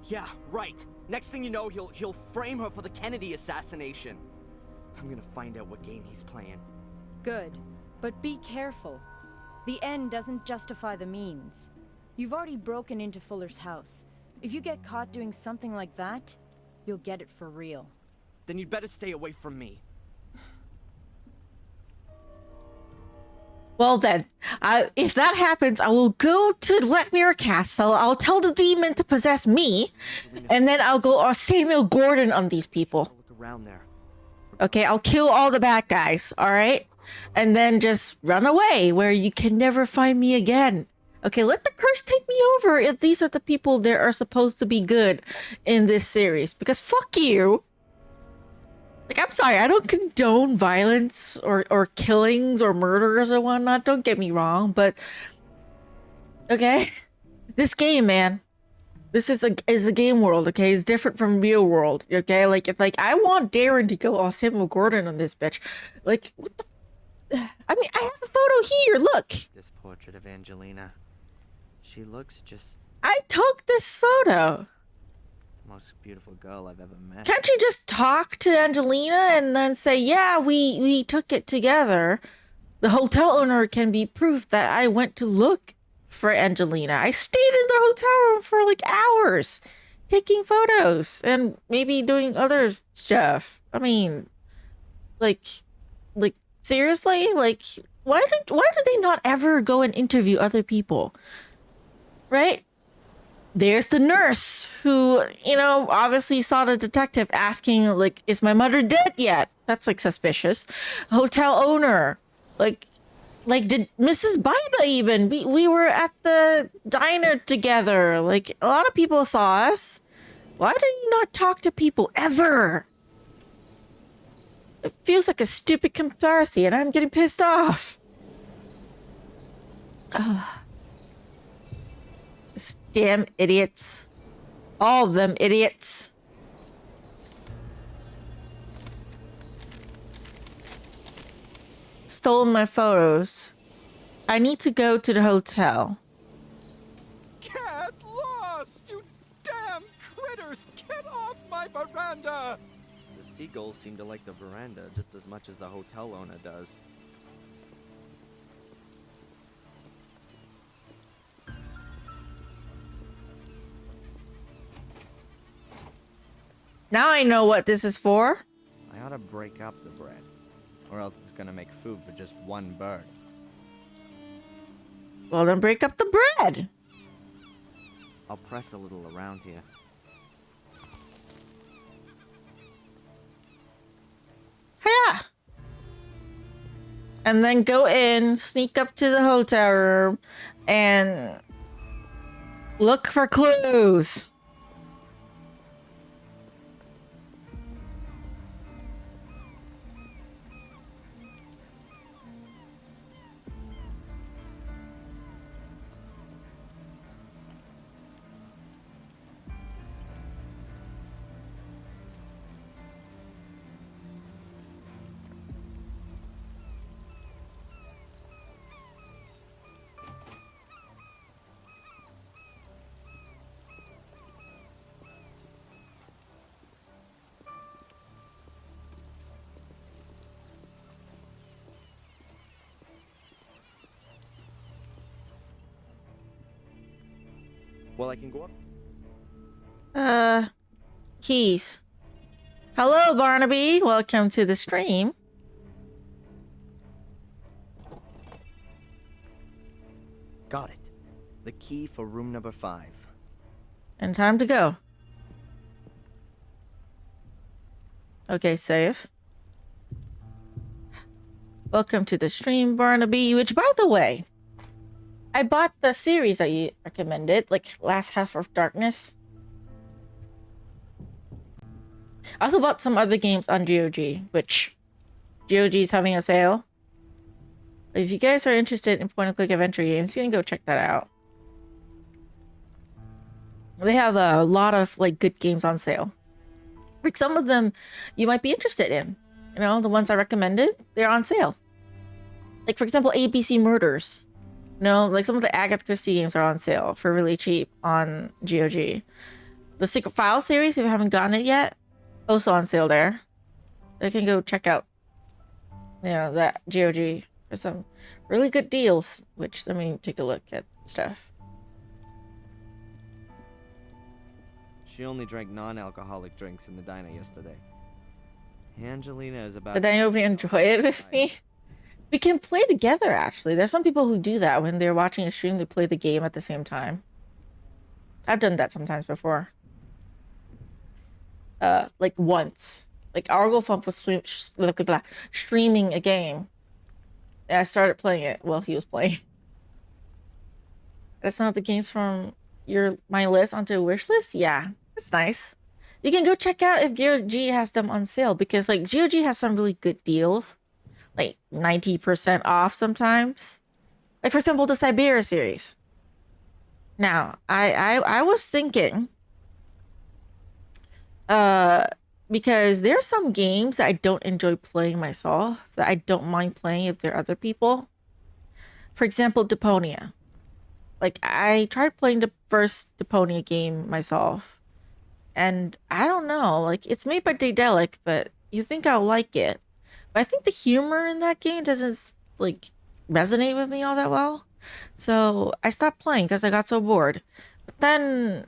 Yeah, right. Next thing you know, he'll frame her for the Kennedy assassination. I'm gonna find out what game he's playing. Good. But be careful. The end doesn't justify the means. You've already broken into Fuller's house. If you get caught doing something like that, you'll get it for real. Then you'd better stay away from me. Well then, if that happens, I will go to Black Mirror Castle, I'll tell the demon to possess me, and then I'll go Samuel Gordon on these people. Look around there. Okay, I'll kill all the bad guys, alright? And then just run away where you can never find me again. Okay, let the curse take me over if these are the people that are supposed to be good in this series. Because fuck you! Like, I'm sorry, I don't condone violence or killings or murders or whatnot. Don't get me wrong, but... Okay? This game, man. This is a game world, okay? It's different from real world, okay? Like, if, like, I want Darren to go Samuel Gordon on this bitch. Like, what the... I mean, I have a photo here, look! This portrait of Angelina. She looks just I took this photo. the most beautiful girl I've ever met. Can't you just talk to Angelina and then say, yeah, we took it together? The hotel owner can be proof that I went to look for Angelina. I stayed in the hotel room for like hours taking photos and maybe doing other stuff. I mean, like seriously? Like, why do they not ever go and interview other people? Right? There's the nurse who, you know, obviously saw the detective asking, like, is my mother dead yet? That's, like, suspicious. Hotel owner. Like did Mrs. Biba even? We were at the diner together. Like, a lot of people saw us. Why do you not talk to people ever? It feels like a stupid conspiracy, and I'm getting pissed off. Damn idiots. All of them idiots. Stolen my photos. I need to go to the hotel. Get lost, you damn critters! Get off my my veranda! The seagulls seem to like the veranda just as much as the hotel owner does. Now I know what this is for. I ought to break up the bread, or else it's gonna make food for just one bird. Well, then break up the bread. I'll press a little around here. Hiya! And then go in, sneak up to the hotel room, and look for clues. Well, I can go up. Keys. Hello, Barnaby. Welcome to the stream. Got it. The key for room number 5. And time to go. Okay, save. Welcome to the stream, Barnaby, which, by the way, I bought the series that you recommended, like Last Half of Darkness. I also bought some other games on GOG, which GOG is having a sale. If you guys are interested in point-and-click adventure games, you can go check that out. They have a lot of like good games on sale. Like some of them you might be interested in. You know, the ones I recommended, they're on sale. Like for example, ABC Murders. You know, like some of the Agatha Christie games are on sale for really cheap on GOG. The Secret File series, if you haven't gotten it yet, also on sale there. You can go check out, you know, that GOG for some really good deals. Which, let me take a look at stuff. She only drank non-alcoholic drinks in the diner yesterday. Angelina is about. Did anybody enjoy it with me? We can play together, actually. There's some people who do that when they're watching a stream, they play the game at the same time. I've done that sometimes before. Like once. Like Argolfump was streaming a game. And I started playing it while he was playing. That's not the games from my list onto a wish list? Yeah, that's nice. You can go check out if GOG has them on sale, because like GOG has some really good deals. Like 90% off sometimes. Like for example, the Siberia series. Now, I was thinking, because there are some games that I don't enjoy playing myself, that I don't mind playing if there are other people. For example, Deponia. Like I tried playing the first Deponia game myself, and I don't know, like it's made by Daedalic, but you think I'll like it. But I think the humor in that game doesn't like resonate with me all that well. So I stopped playing because I got so bored. But then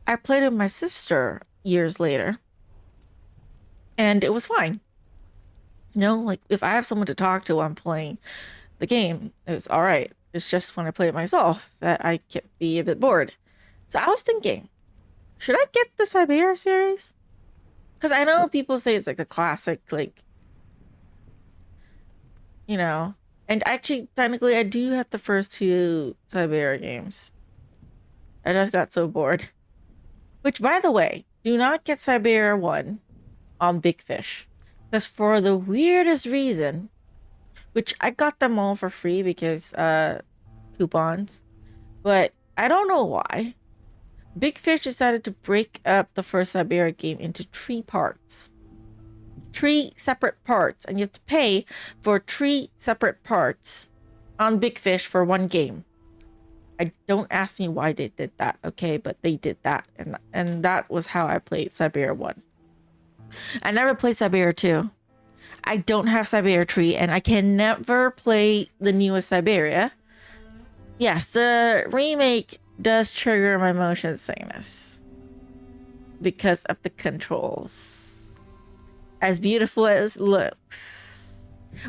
I played it with my sister years later, and it was fine. You know, like if I have someone to talk to while I'm playing the game, it's all right. It's just when I play it myself that I can be a bit bored. So I was thinking, should I get the Siberia series? Because I know people say it's like a classic, like, you know. And actually, technically, I do have the first 2 Siberia games. I just got so bored. Which, by the way, do not get Siberia 1 on Big Fish. Because for the weirdest reason, which I got them all for free because coupons, but I don't know why, Big Fish decided to break up the first Siberia game into 3 parts. 3 separate parts, and you have to pay for 3 separate parts on Big Fish for 1 game. I don't ask me why they did that, okay? But they did that, and that was how I played Siberia 1. I never played Siberia 2. I don't have Siberia 3, and I can never play the newest Siberia. Yes, the remake does trigger my motion sickness because of the controls. As beautiful as it looks.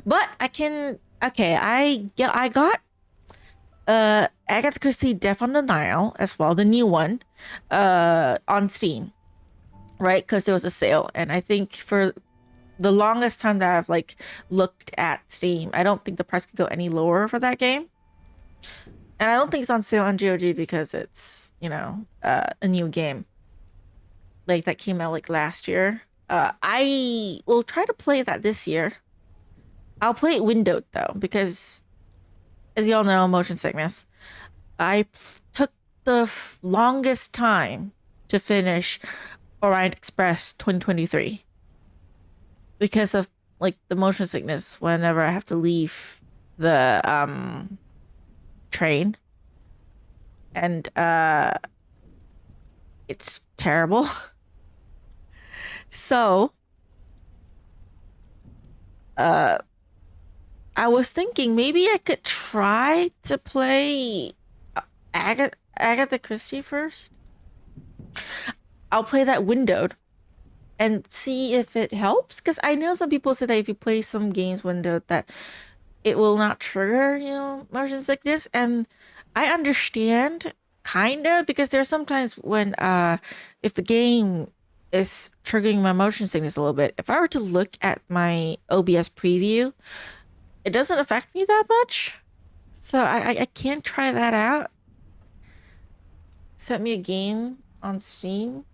But I can... Okay, I got Agatha Christie Death on the Nile as well, the new one, on Steam, right? Because there was a sale, and I think for the longest time that I've like looked at Steam, I don't think the price could go any lower for that game, and I don't think it's on sale on GOG because it's, you know, a new game like that came out like last year. I will try to play that this year. I'll play it windowed though, because as y'all know, motion sickness. I took the longest time to finish Orient Express 2023 because of like the motion sickness whenever I have to leave the train, and it's terrible. So I was thinking maybe I could try to play Agatha Christie first. I'll play that windowed and see if it helps, because I know some people say that if you play some games windowed that it will not trigger, you know, motion sickness, and I understand kinda, because there's sometimes when if the game is triggering my motion sickness a little bit, if I were to look at my OBS preview, it doesn't affect me that much. So I can try that out. Sent me a game on Steam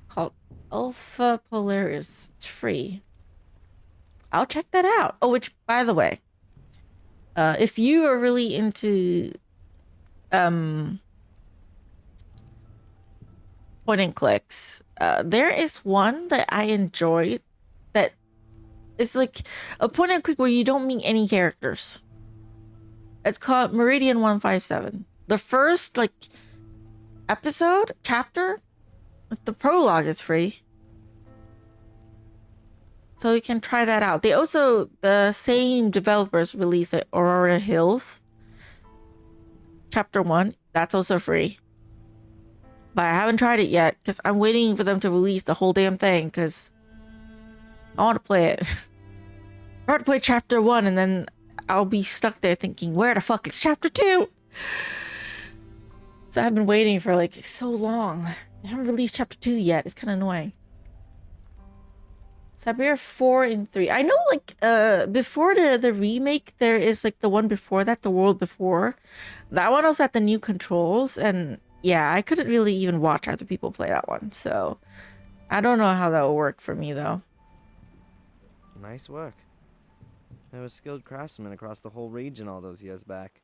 called Alpha Polaris. It's free. I'll check that out. Oh, which, by the way, if you are really into point and clicks, there is one that I enjoyed that is like a point and click where you don't meet any characters. It's called Meridian 157. The first like episode, chapter, the prologue is free. So you can try that out. They also, the same developers released it, Aurora Hills. Chapter 1, that's also free. But I haven't tried it yet because I'm waiting for them to release the whole damn thing because I want to play it. I want to play chapter 1 and then I'll be stuck there thinking, where the fuck is chapter 2? So I've been waiting for like so long. They haven't released chapter 2 yet. It's kind of annoying. Siberia 4 and 3. I know like before the remake, there is like the one before that, the world before. That one was at the new controls, and yeah, I couldn't really even watch other people play that one. So I don't know how that will work for me though. Nice work. There were skilled craftsmen across the whole region all those years back.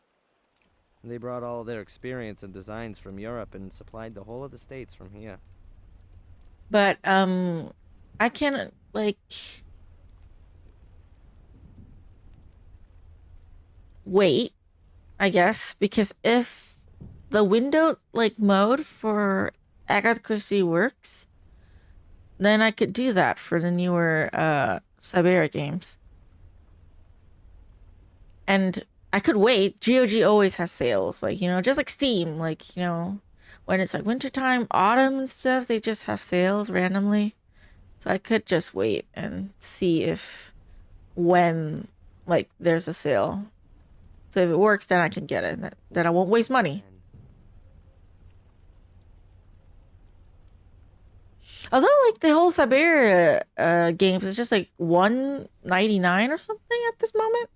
They brought all their experience and designs from Europe and supplied the whole of the States from here. But I can like wait, I guess, because if the window like mode for Agatha Christie works, then I could do that for the newer Siberia games. And I could wait. GOG always has sales, like, you know, just like Steam, like, you know, when it's like wintertime, autumn and stuff, they just have sales randomly. So I could just wait and see if when like there's a sale. So if it works, then I can get it. Then I won't waste money. Although like the whole Siberia games is just like $1.99 or something at this moment.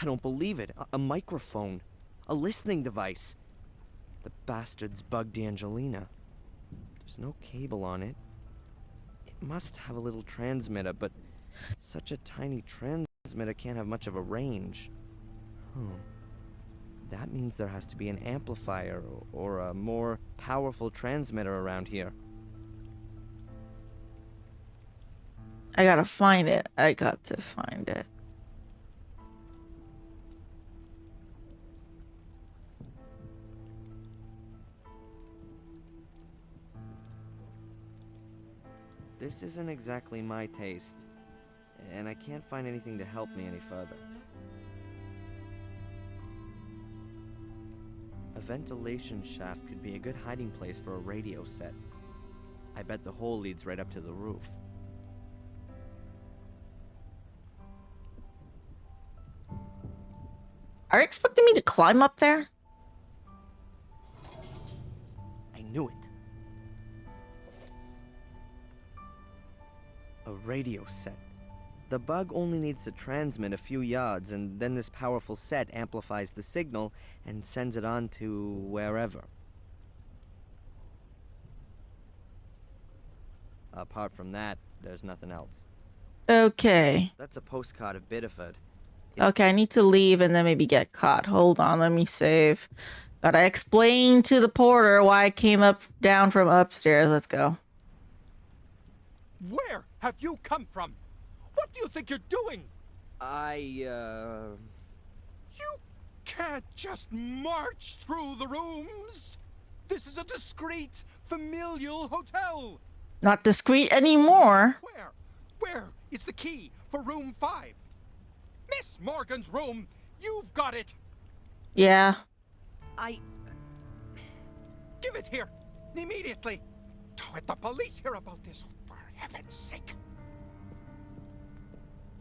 I don't believe it. A microphone. A listening device. The bastards bugged Angelina. There's no cable on it. It must have a little transmitter, but such a tiny transmitter can't have much of a range. That means there has to be an amplifier or a more powerful transmitter around here. I gotta find it. I got to find it. This isn't exactly my taste, and I can't find anything to help me any further. A ventilation shaft could be a good hiding place for a radio set. I bet the hole leads right up to the roof. Are you expecting me to climb up there? I knew it. A radio set. The bug only needs to transmit a few yards, and then this powerful set amplifies the signal and sends it on to wherever. Apart from that, there's nothing else. Okay. That's a postcard of Biddeford. Okay, I need to leave and then maybe get caught. Hold on, let me save. Gotta explain to the porter why I came down from upstairs. Let's go. Where have you come from? What do you think you're doing? You Can't just march through the rooms. This is a discreet, familial hotel. Not discreet anymore. Where is the key for room 5? Miss Morgan's room. You've got it. Yeah. Give it here. Immediately. Don't let the police hear about this, for heaven's sake.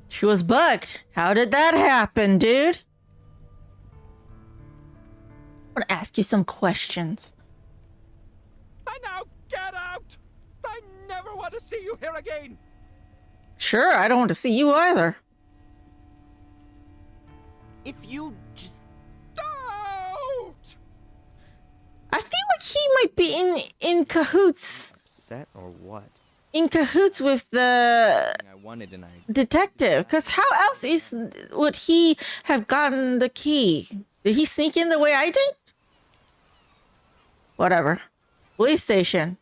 She was bugged. How did that happen, dude? I want to ask you some questions. And now get out. I never want to see you here again. Sure, I don't want to see you either. If you just... Out! I feel like he might be in cahoots. Upset or what? In cahoots with the I wanted and I... detective. Because how else would he have gotten the key? Did he sneak in the way I did? Whatever. Police station.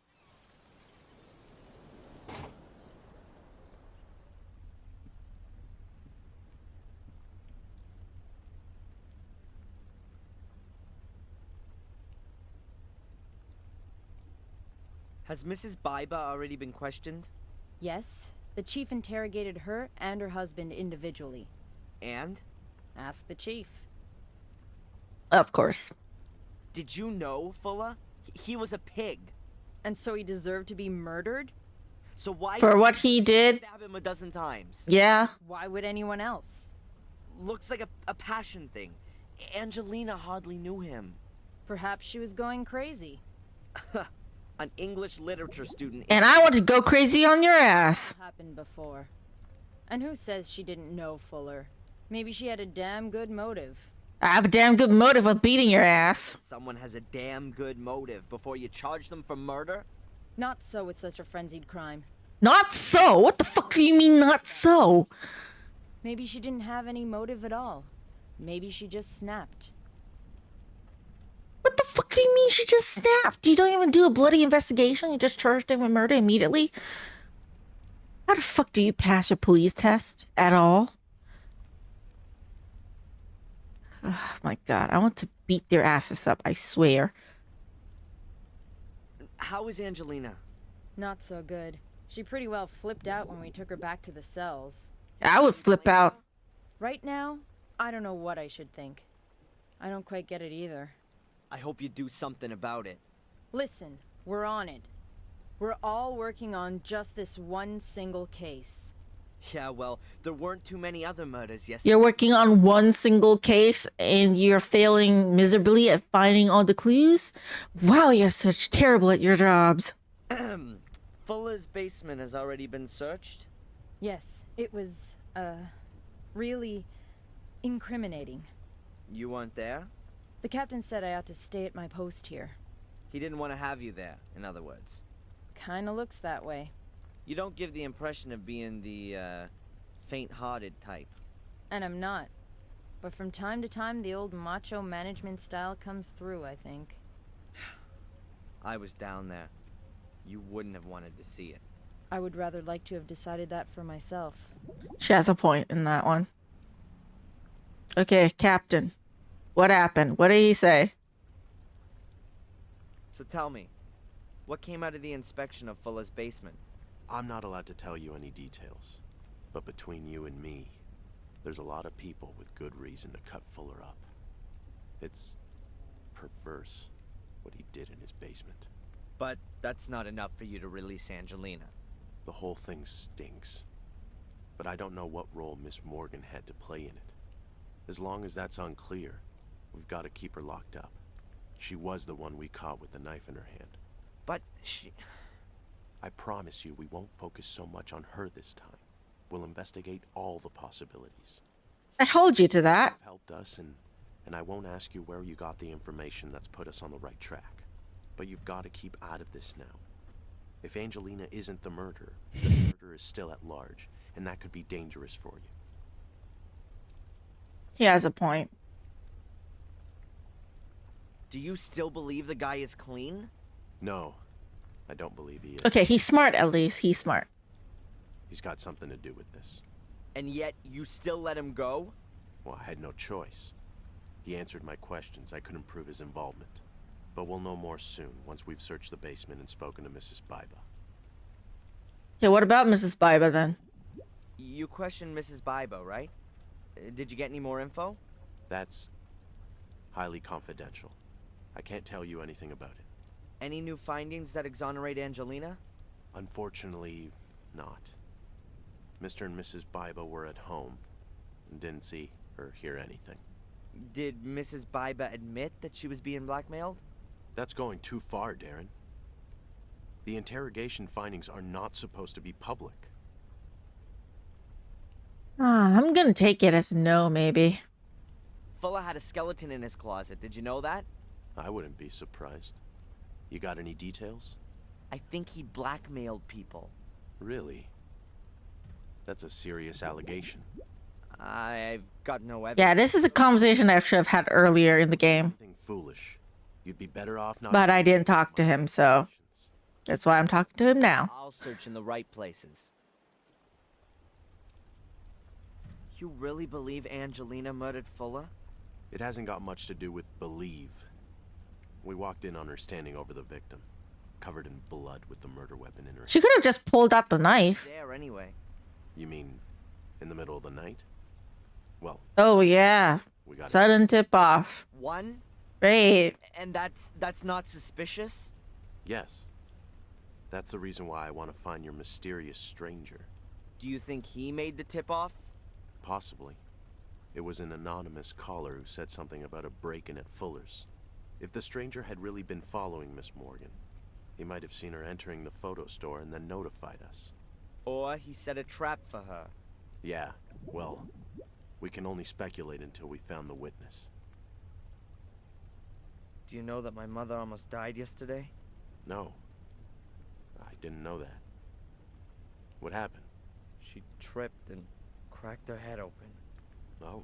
Has Mrs. Biba already been questioned? Yes, the chief interrogated her and her husband individually. And? Ask the chief. Of course. Did you know, Fulla? He was a pig. And so he deserved to be murdered? So why... For what he did? Stab him a dozen times. Yeah. Why would anyone else? Looks like a passion thing. Angelina hardly knew him. Perhaps she was going crazy. An English literature student... And I want to go crazy on your ass. Happened before. And who says she didn't know Fuller? Maybe she had a damn good motive. I have a damn good motive of beating your ass. Someone has a damn good motive before you charge them for murder? Not so with such a frenzied crime. Not so? What the fuck do you mean, not so? Maybe she didn't have any motive at all. Maybe she just snapped. What the fuck do you mean she just snapped? You don't even do a bloody investigation? You just charged him with murder immediately? How the fuck do you pass your police test at all? Oh my god, I want to beat their asses up, I swear. How is Angelina? Not so good. She pretty well flipped out when we took her back to the cells. I would flip out. Right now, I don't know what I should think. I don't quite get it either. I hope you do something about it. Listen, we're on it. We're all working on just this one single case. Yeah, well, there weren't too many other murders yesterday. You're working on one single case and you're failing miserably at finding all the clues? Wow, you're such terrible at your jobs. Fuller's basement has already been searched? Yes, it was, really incriminating. You weren't there? The captain said I ought to stay at my post here. He didn't want to have you there, in other words. Kinda looks that way. You don't give the impression of being the, faint-hearted type. And I'm not. But from time to time, the old macho management style comes through, I think. I was down there. You wouldn't have wanted to see it. I would rather like to have decided that for myself. She has a point in that one. Okay, Captain. What happened? What did he say? So tell me, what came out of the inspection of Fuller's basement? I'm not allowed to tell you any details, but between you and me, there's a lot of people with good reason to cut Fuller up. It's perverse what he did in his basement. But that's not enough for you to release Angelina. The whole thing stinks, but I don't know what role Miss Morgan had to play in it. As long as that's unclear, we've got to keep her locked up. She was the one we caught with the knife in her hand. But she... I promise you we won't focus so much on her this time. We'll investigate all the possibilities. I hold you to that. You've helped us, and I won't ask you where you got the information that's put us on the right track. But you've got to keep out of this now. If Angelina isn't the murderer, the murderer is still at large, and that could be dangerous for you. He has a point. Do you still believe the guy is clean? No, I don't believe he is. Okay, he's smart at least. He's smart. He's got something to do with this. And yet you still let him go? Well, I had no choice. He answered my questions. I couldn't prove his involvement. But we'll know more soon, once we've searched the basement and spoken to Mrs. Biba. Okay, what about Mrs. Biba then? You questioned Mrs. Biba, right? Did you get any more info? That's highly confidential. I can't tell you anything about it. Any new findings that exonerate Angelina? Unfortunately, not. Mr. and Mrs. Biba were at home and didn't see or hear anything. Did Mrs. Biba admit that she was being blackmailed? That's going too far, Darren. The interrogation findings are not supposed to be public. I'm gonna take it as no, maybe. Fuller had a skeleton in his closet. Did you know that? I wouldn't be surprised. You got any details? I think he blackmailed people. Really? That's a serious allegation. I've got no evidence. Yeah, this is a conversation I should have had earlier in the game. Nothing foolish. You'd be better off not... But I didn't talk to him, so that's why I'm talking to him now. I'll search in the right places. You really believe Angelina murdered Fuller? It hasn't got much to do with believe. We walked in on her standing over the victim, covered in blood with the murder weapon in her She could have just pulled out the knife. There, anyway. You mean in the middle of the night? Well, Oh, yeah. we got Sudden tip off. One? Great. And that's not suspicious? Yes. That's the reason why I want to find your mysterious stranger. Do you think he made the tip-off? Possibly. It was an anonymous caller who said something about a break-in at Fuller's. If the stranger had really been following Miss Morgan, he might have seen her entering the photo store and then notified us. Or he set a trap for her. Yeah, well, we can only speculate until we found the witness. Do you know that my mother almost died yesterday? No, I didn't know that. What happened? She tripped and cracked her head open. Oh.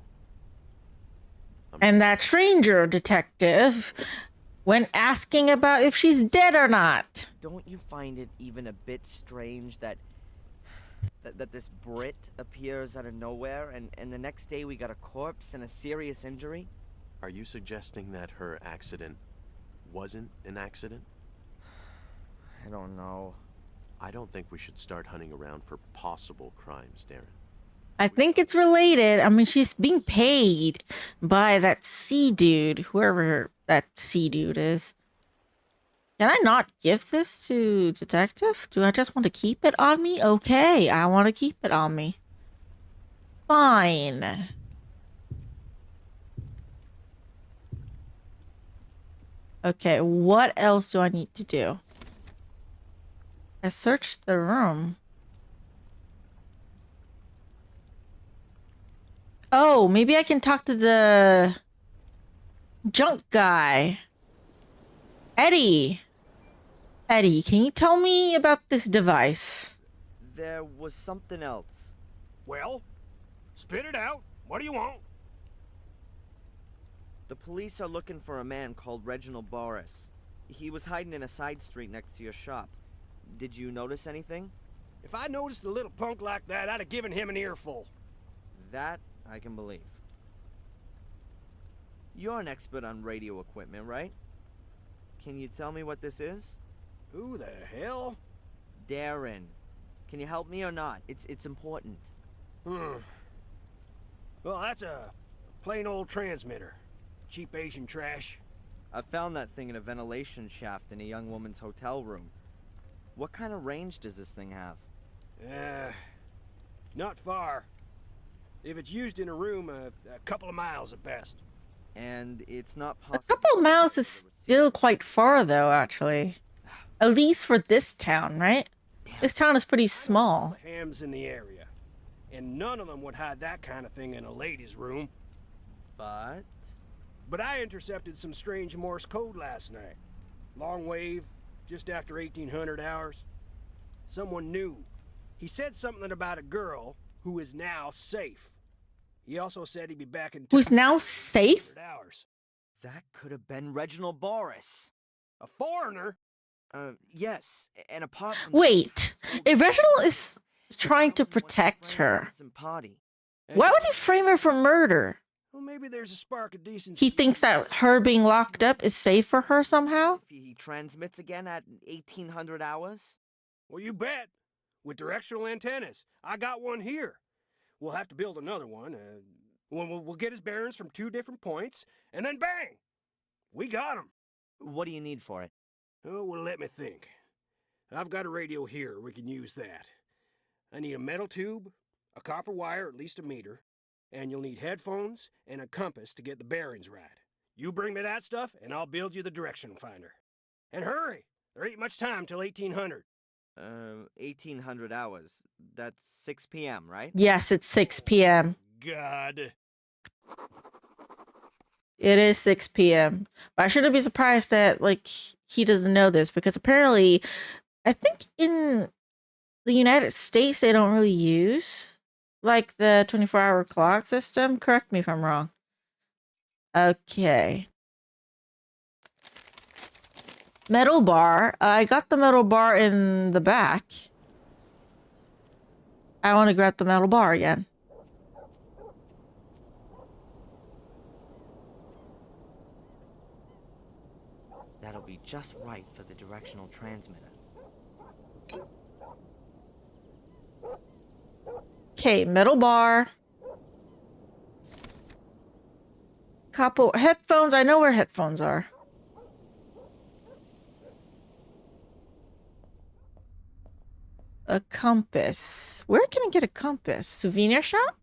And that stranger detective went asking about if she's dead or not. Don't you find it even a bit strange that this Brit appears out of nowhere and the next day we got a corpse and a serious injury? Are you suggesting that her accident wasn't an accident? I don't know. I don't think we should start hunting around for possible crimes, Darren. I think it's related. I mean, she's being paid by that C dude, whoever that C dude is. Can I not give this to detective? Do I just want to keep it on me? Okay, I want to keep it on me. Fine. Okay, what else do I need to do? I searched the room. Oh, maybe I can talk to the junk guy. Eddie. Eddie, can you tell me about this device? There was something else. Well, spit it out. What do you want? The police are looking for a man called Reginald Boris. He was hiding in a side street next to your shop. Did you notice anything? If I noticed a little punk like that, I'd have given him an earful. That I can believe. You're an expert on radio equipment, right? Can you tell me what this is? Who the hell? Darren. Can you help me or not? It's important. Well, that's a plain old transmitter. Cheap Asian trash. I found that thing in a ventilation shaft in a young woman's hotel room. What kind of range does this thing have? Not far. If it's used in a room, a couple of miles at best. And it's not A possible. couple miles is still quite far, though, actually. At least for this town, right? This town is pretty small. Hams in the area. And none of them would hide that kind of thing in a lady's room. But But I intercepted some strange Morse code last night. Long wave, just after 1800 hours. Someone knew. He said something about a girl who is now safe. He also said he'd be back in Who's now safe? 100 hours. that could have been Reginald Boris. A foreigner? Yes, and apart from Wait, if Reginald is trying to protect her, Party. why would he frame her for murder? Well, maybe there's a spark of decency. He thinks that her being locked up is safe for her somehow? If he transmits again at 1800 hours? Well, you bet. With directional antennas. I got one here. We'll have to build another one. We'll get his bearings from 2 different points, and then bang! We got him. What do you need for it? Oh, well, let me think. I've got a radio here. We can use that. I need a metal tube, a copper wire, at least a meter, and you'll need headphones and a compass to get the bearings right. You bring me that stuff, and I'll build you the direction finder. And hurry! There ain't much time till 1800. 1800 hours. That's 6 p.m., right? Yes, it's 6 p.m. God. It is 6 p.m. But I shouldn't be surprised that, like, he doesn't know this because apparently, I think in the United States, they don't really use, like, the 24-hour clock system. Correct me if I'm wrong. Okay. Metal bar. I got the metal bar in the back. I want to grab the metal bar again. That'll be just right for the directional transmitter. Okay, metal bar. Couple headphones. I know where headphones are. A compass. Where can I get a compass? Souvenir shop?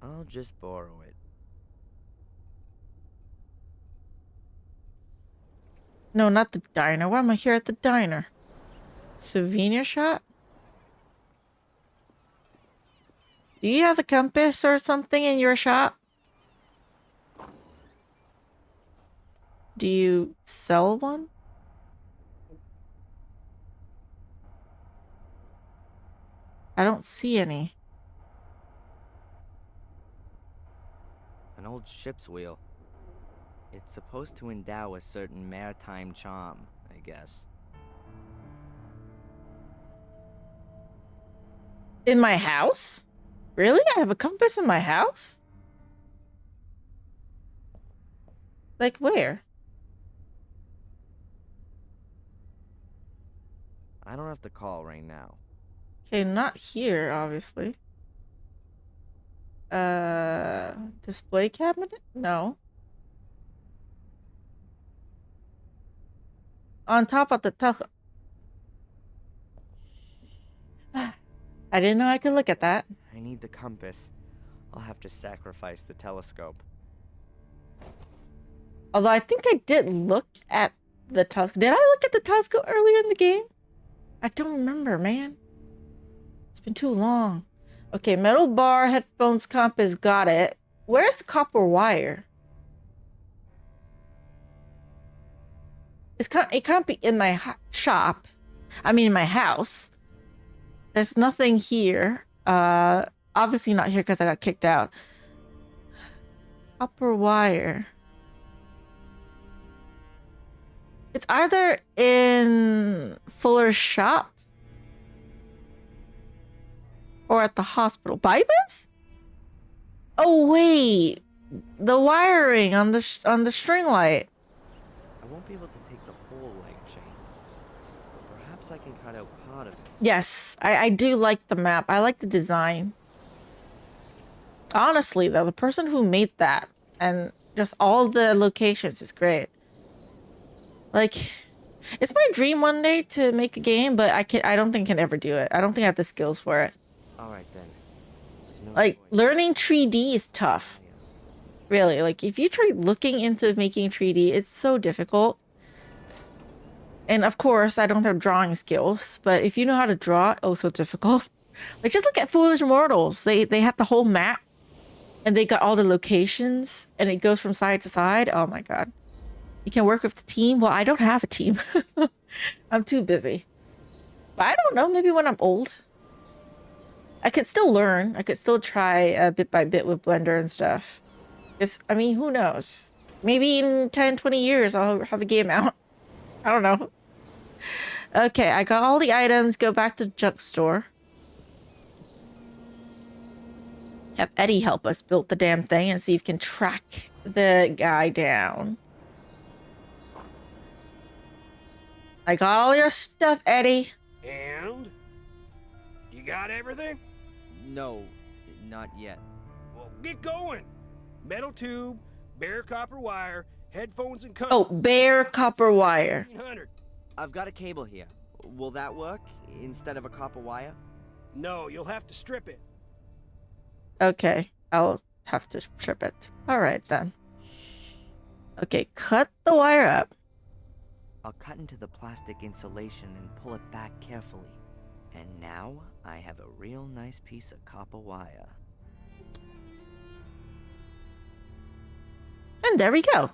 I'll just borrow it. No, not the diner. Why am I here at the diner? Souvenir shop? Do you have a compass or something in your shop? Do you sell one? I don't see any. An old ship's wheel. It's supposed to endow a certain maritime charm, I guess. In my house? Really? I have a compass in my house? Like where? I don't have to call right now. Okay, not here, obviously. Display cabinet? No. On top of the I didn't know I could look at that. I need the compass. I'll have to sacrifice the telescope. Although I think I did look at the telescope. Did I look at the telescope earlier in the game? I don't remember, man. It's been too long. Okay, metal bar, headphones, compass, got it. Where's the copper wire? It can't be in my shop. I mean, in my house. There's nothing here. Obviously not here because I got kicked out. Copper wire. It's either in Fuller's shop or at the hospital. Bybus? Oh wait, the wiring on the string light. I won't be able to take the whole light chain, but perhaps Perhaps I can cut out part of it. Yes, I do like the map. I like the design. Honestly, though, the person who made that and just all the locations is great. Like, it's my dream one day to make a game, but I don't think I can ever do it. I don't think I have the skills for it. Alright then. There's no Like, choice. learning 3D is tough. Really, like, if you try looking into making 3D, it's so difficult. And of course, I don't have drawing skills, but if you know how to draw, also difficult. Like, just look at Foolish Mortals. They have the whole map, and they got all the locations, and it goes from side to side. Oh my god. You can work with the team. Well, I don't have a team. I'm too busy. But I don't know, maybe when I'm old. I could still learn. I could still try bit by bit with Blender and stuff. I mean, who knows? Maybe in 10, 20 years, I'll have a game out. I don't know. Okay, I got all the items. Go back to the junk store. Have Eddie help us build the damn thing and see if we can track the guy down. I got all your stuff, Eddie. And? You got everything? No, not yet. Well, get going. Metal tube, bare copper wire, headphones and Oh, compass. bare copper wire. 1500. I've got a cable here. Will that work instead of a copper wire? No, you'll have to strip it. Okay, I'll have to strip it. All right, then. Okay, cut the wire up. I'll cut into the plastic insulation and pull it back carefully. And now I have a real nice piece of copper wire. And there we go.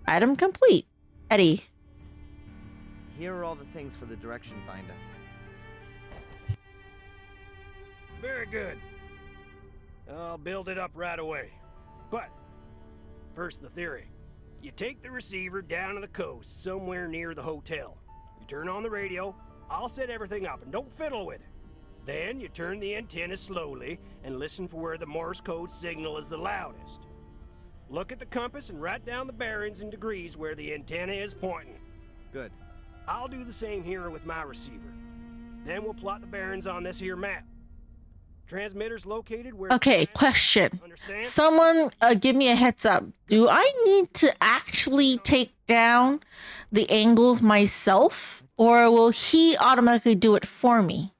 Item complete. Eddie. Here are all the things for the direction finder. Very good. I'll build it up right away. But, first the theory. You take the receiver down to the coast, somewhere near the hotel. You turn on the radio, I'll set everything up, and don't fiddle with it. Then you turn the antenna slowly and listen for where the Morse code signal is the loudest. Look at the compass and write down the bearings and degrees where the antenna is pointing. Good. I'll do the same here with my receiver. Then we'll plot the bearings on this here map. Transmitter's located where... Okay, question. Understand? Someone give me a heads up. Do I need to actually take down the angles myself, or will he automatically do it for me?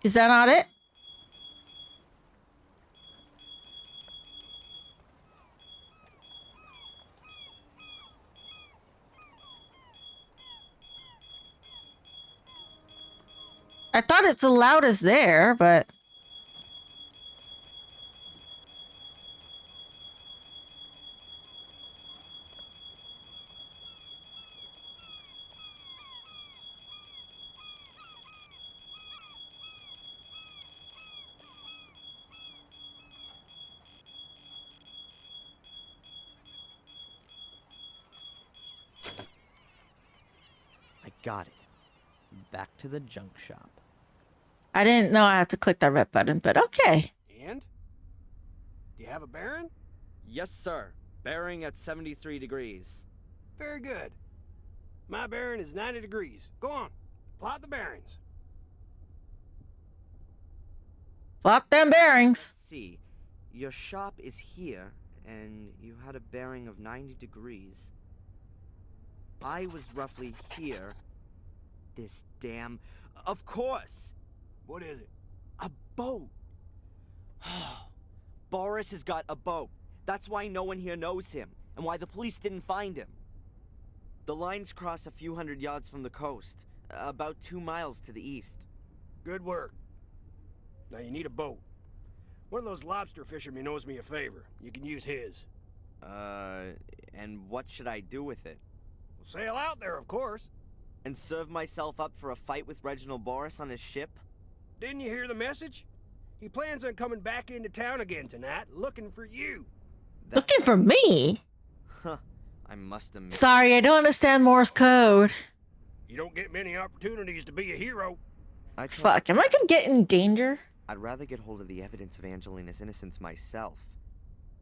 Is that not it? I thought it's allowed as there, but... I got it. Back to the junk shop. I didn't know I had to click that red button, but okay. And? Do you have a bearing? Yes, sir. Bearing at 73 degrees. Very good. My bearing is 90 degrees. Go on. Plot the bearings. Plot them bearings. Let's see. Your shop is here, and you had a bearing of 90 degrees. I was roughly here. This damn... Of course! What is it? A boat! Boris has got a boat. That's why no one here knows him, and why the police didn't find him. The lines cross a few hundred yards from the coast, about 2 miles to the east. Good work. Now you need a boat. One of those lobster fishermen owes me a favor. You can use his. And what should I do with it? Sail out there, of course. And serve myself up for a fight with Reginald Boris on his ship? Didn't you hear the message? He plans on coming back into town again tonight, looking for you. Looking for me? Huh. I must admit. Sorry, I don't understand Morse code. You don't get many opportunities to be a hero. Fuck, am I gonna get in danger? I'd rather get hold of the evidence of Angelina's innocence myself.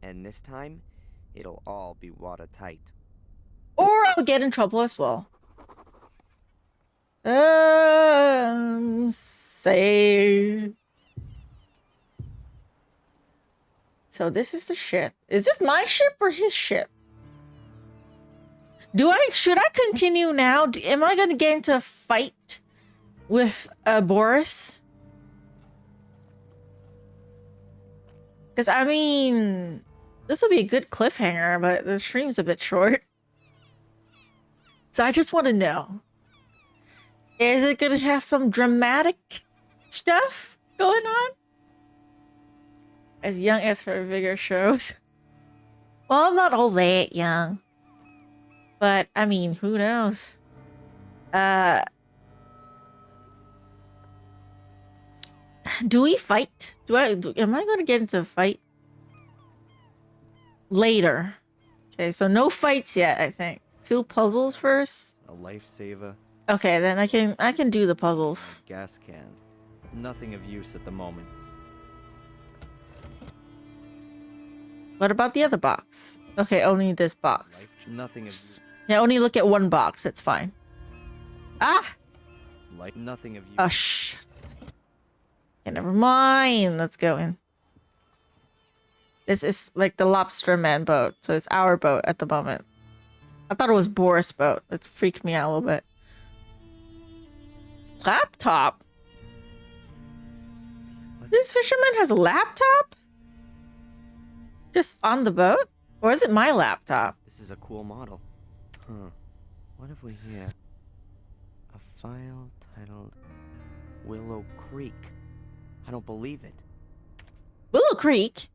And this time, it'll all be watertight. Or I'll get in trouble as well. Save. So this is the ship. Is this my ship or his ship? Should I continue now? Am I gonna get into a fight with Boris? Because I mean, this would be a good cliffhanger, but the stream's a bit short. So I just want to know. Is it gonna have some dramatic stuff going on? As young as her vigor shows. Well, I'm not all that young. But, I mean, who knows? Do we fight? Am I gonna get into a fight? Later. Okay, so no fights yet, I think. Few puzzles first. A lifesaver. Okay, then I can do the puzzles. Gas can. Nothing of use at the moment. What about the other box? Okay, only this box. Nothing of use. Yeah, only look at one box. It's fine. Ah! Nothing of use. Oh, shit. Okay, never mind. Let's go in. This is like the Lobster Man boat. So it's our boat at the moment. I thought it was Boris' boat. It freaked me out a little bit. Laptop? This fisherman has a laptop? Just on the boat? Or is it my laptop? This is a cool model. Huh. What have we here? A file titled Willow Creek. I don't believe it. Willow Creek?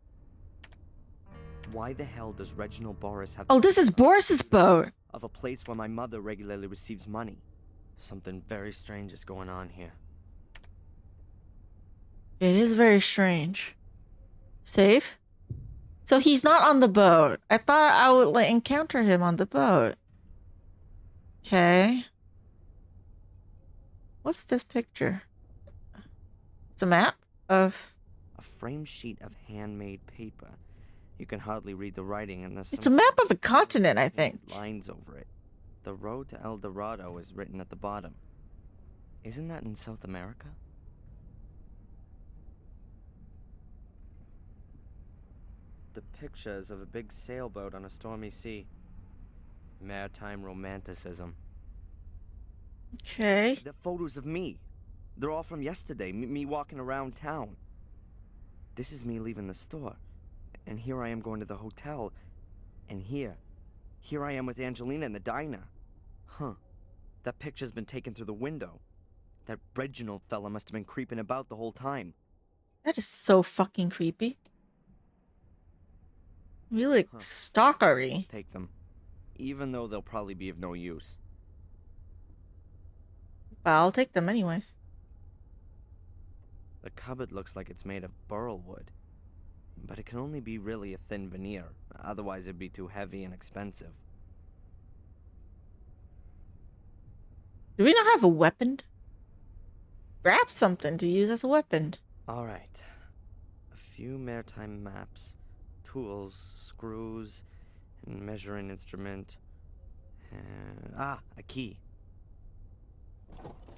Why the hell does Reginald Boris have... Oh, this is Boris's boat. ...of a place where my mother regularly receives money? Something very strange is going on here. It is very strange. Save? So he's not on the boat. I thought I would like encounter him on the boat. Okay. What's this picture? It's a map of... A framed sheet of handmade paper. You can hardly read the writing and there's It's a map of a continent, I think. lines over it. The road to El Dorado is written at the bottom. Isn't that in South America? The pictures of a big sailboat on a stormy sea. Maritime romanticism. Okay. They're photos of me. They're all from yesterday, me walking around town. This is me leaving the store. And here I am going to the hotel. And here I am with Angelina in the diner. Huh. That picture's been taken through the window. That Reginald fella must have been creeping about the whole time. That is so fucking creepy. Really stalkery. Take them. Even though they'll probably be of no use. But I'll take them anyways. The cupboard looks like it's made of burl wood. But it can only be really a thin veneer. Otherwise it'd be too heavy and expensive. Do we not have a weapon? Grab something to use as a weapon. Alright. A few maritime maps, tools, screws, and measuring instrument. And... a key.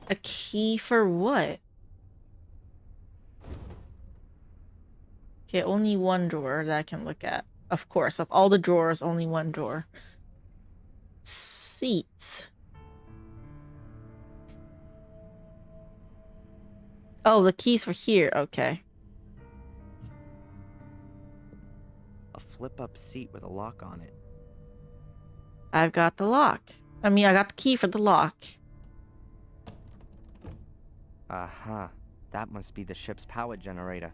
A key for what? Okay, only one drawer that I can look at. Of course, of all the drawers, only one drawer. Seats. Oh, the keys for here. Okay. A flip-up seat with a lock on it. I've got the lock. I mean, I got the key for the lock. Aha. That must be the ship's power generator.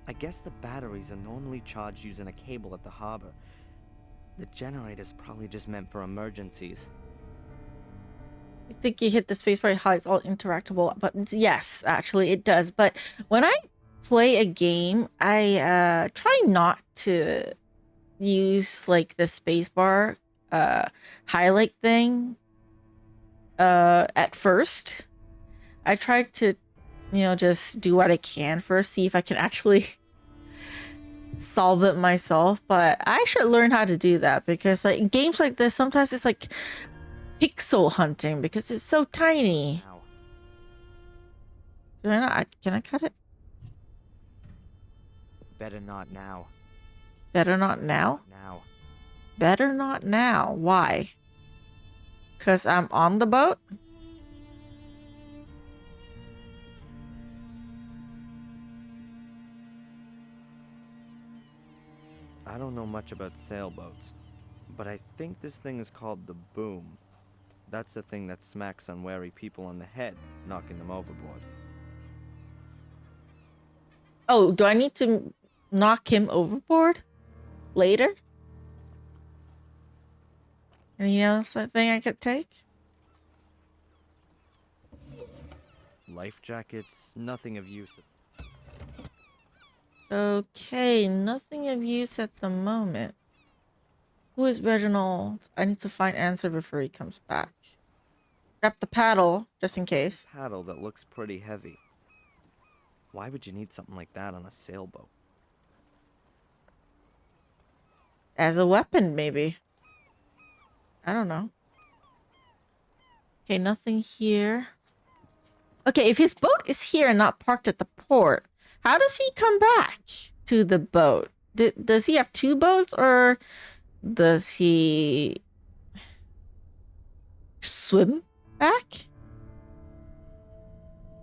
I guess the batteries are normally charged using a cable at the harbor. The generator's probably just meant for emergencies. I think you hit the spacebar, highlights all interactable buttons. Yes, actually it does. But when I play a game, I try not to use like the spacebar highlight thing at first. I try to, just do what I can first, see if I can actually solve it myself. But I should learn how to do that, because like games like this, sometimes it's like pixel hunting because it's so tiny. Now, Do I not? Can I cut it? better not now. Better not now? Now. Better not now. Why? Because I'm on the boat? I don't know much about sailboats, but I think this thing is called the boom. That's the thing that smacks unwary people on the head, knocking them overboard. Oh, do I need to knock him overboard later? Any else thing I could take? Life jackets, nothing of use. Okay, nothing of use at the moment. Who is Reginald? I need to find answer before he comes back. Grab the paddle, just in case. Paddle that looks pretty heavy. Why would you need something like that on a sailboat? As a weapon, maybe. I don't know. Okay, nothing here. Okay, if his boat is here and not parked at the port, how does he come back to the boat? Does he have two boats, or does he swim back?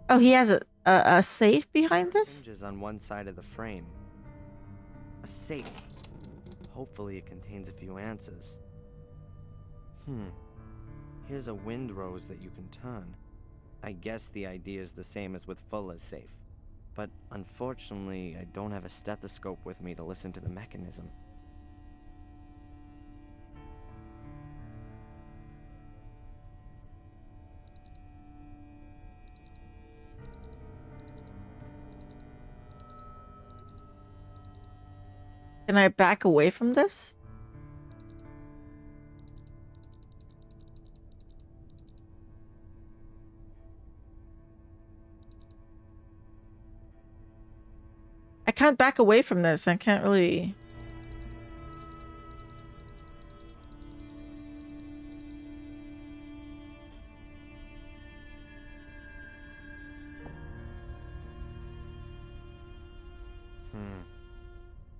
Oh, he has a safe behind this? Hinges on one side of the frame. A safe. Hopefully it contains a few answers. Here's a windrose that you can turn. I guess the idea is the same as with Fuller's safe. But unfortunately, I don't have a stethoscope with me to listen to the mechanism. Can I back away from this? I can't back away from this. I can't really...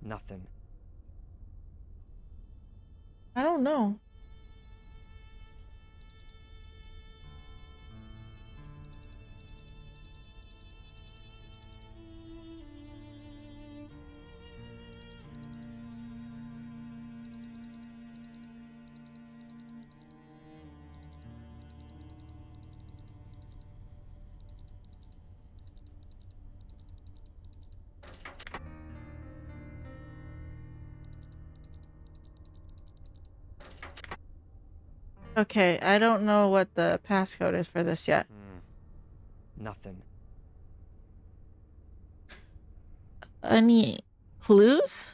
Nothing. I don't know. Okay, I don't know what the passcode is for this yet. Nothing. Any clues?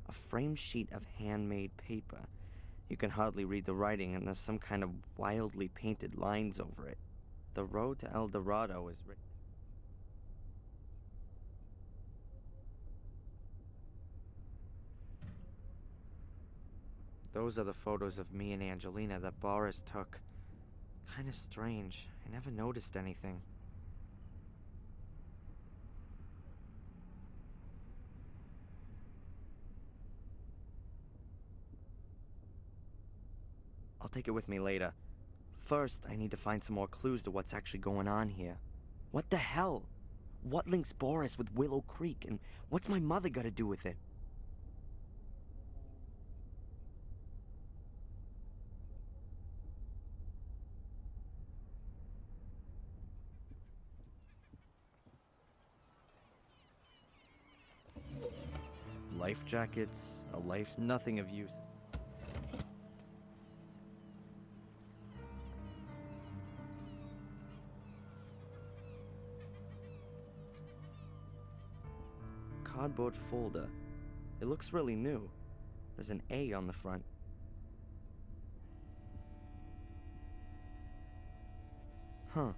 A frame sheet of handmade paper. You can hardly read the writing, and there's some kind of wildly painted lines over it. The road to El Dorado is written. Those are the photos of me and Angelina that Boris took. Kinda strange. I never noticed anything. I'll take it with me later. First, I need to find some more clues to what's actually going on here. What the hell? What links Boris with Willow Creek, and what's my mother got to do with it? life jackets, a life... nothing of use. Cardboard folder. It looks really new. There's an A on the front. Huh.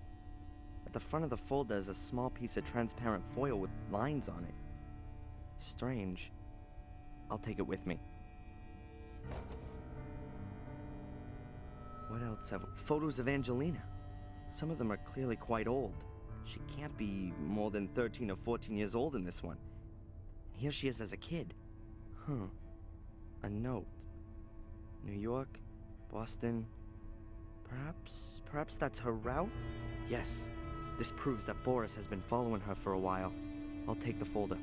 At the front of the folder is a small piece of transparent foil with lines on it. Strange. I'll take it with me. What else have... Photos of Angelina. Some of them are clearly quite old. She can't be more than 13 or 14 years old in this one. Here she is as a kid. Huh. A note. New York, Boston. Perhaps that's her route? Yes. This proves that Boris has been following her for a while. I'll take the folder.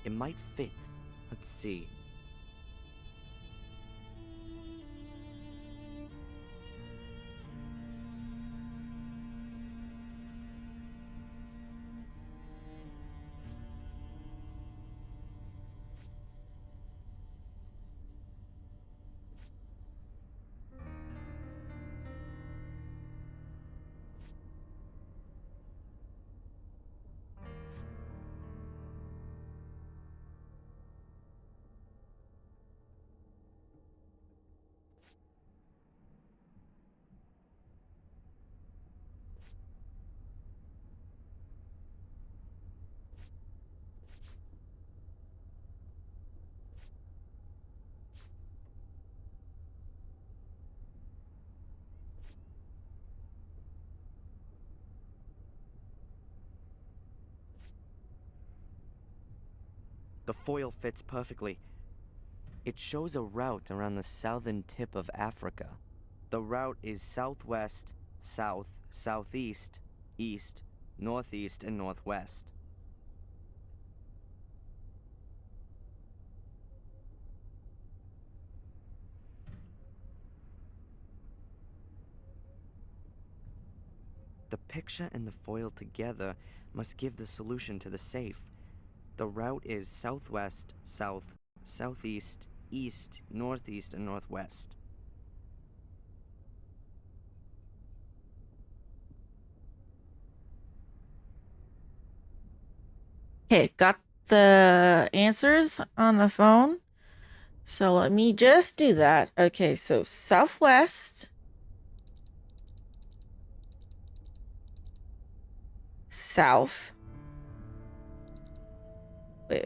It might fit. Let's see. The foil fits perfectly. It shows a route around the southern tip of Africa. The route is southwest, south, southeast, east, northeast, and northwest. The picture and the foil together must give the solution to the safe. The route is southwest, south, southeast, east, northeast, and northwest. Okay, got the answers on the phone. So let me just do that. Okay, so southwest, south. Wait.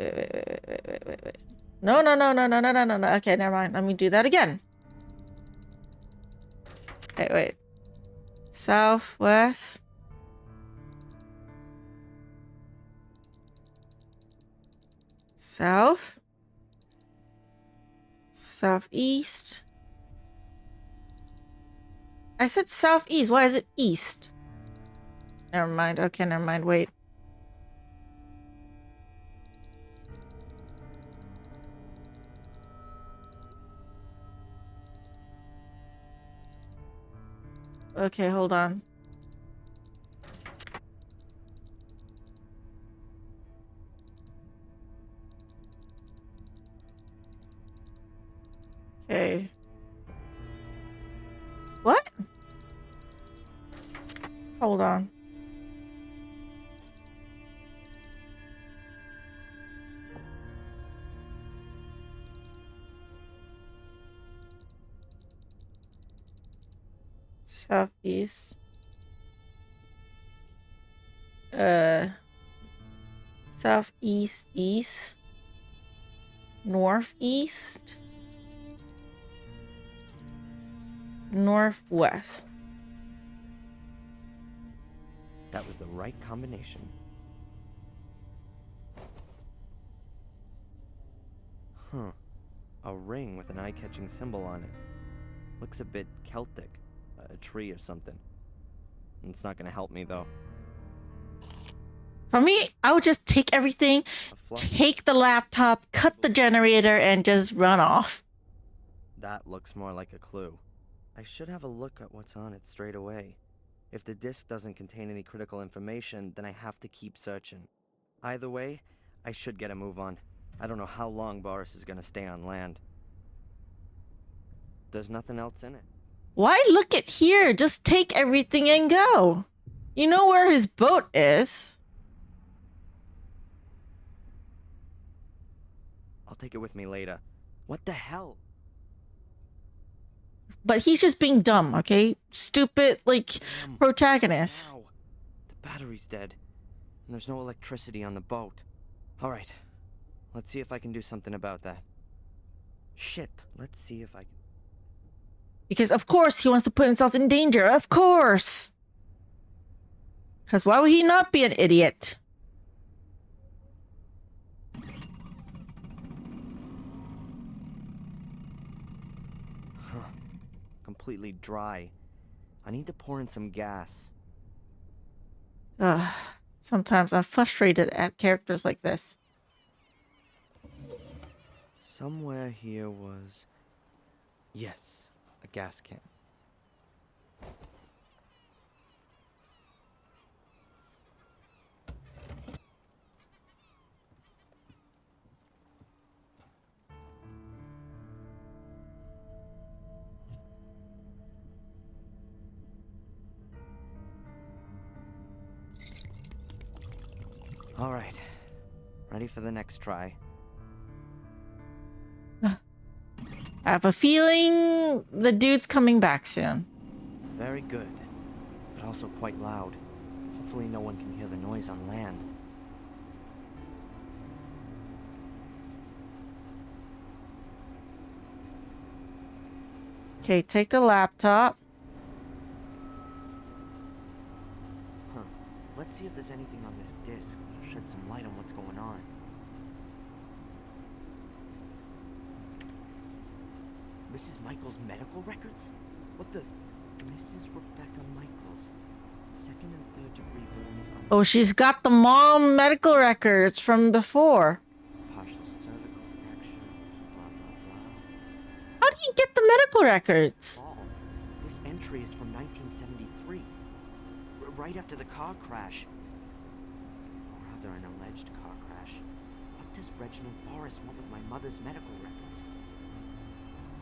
No. Okay, never mind. Let me do that again. Wait. Southwest. South. Southeast. I said southeast. Why is it east? Never mind. Okay, never mind. Wait. Okay, hold on. Okay. What? Hold on. Southeast. Southeast, east. Northeast. Northwest. That was the right combination. Huh. A ring with an eye-catching symbol on it. Looks a bit Celtic. A tree or something. It's not gonna help me, though. For me, I would just take everything, A flush. take the laptop, cut the generator, and just run off. That looks more like a clue. I should have a look at what's on it straight away. If the disk doesn't contain any critical information, then I have to keep searching. Either way, I should get a move on. I don't know how long Boris is gonna stay on land. There's nothing else in it. Why look at here? Just take everything and go. You know where his boat is. I'll take it with me later. What the hell? But he's just being dumb, okay? Stupid, like, Damn. protagonist. Ow. The battery's dead. And there's no electricity on the boat. Alright. Let's see if I can do something about that. Shit. Let's see if I can... Because, of course, he wants to put himself in danger. Of course. Because why would he not be an idiot? Huh. Completely dry. I need to pour in some gas. Ugh. Sometimes I'm frustrated at characters like this. Somewhere here was... Yes, a gas can. All right. Ready for the next try. I have a feeling the dude's coming back soon. Very good, but also quite loud. Hopefully no one can hear the noise on land. Okay, take the laptop. Huh. Let's see if there's anything on this disc that'll shed some light on what's going on. Mrs. Michaels' medical records? What the... Mrs. Rebecca Michaels. Second and third degree burns on... Oh, she's got the mom medical records from before. Partial cervical fracture, blah, blah, How do you get the medical records? blah. Fall. This entry is from 1973. Right after the car crash. Or rather, an alleged car crash. What does Reginald Boris want with my mother's medical records?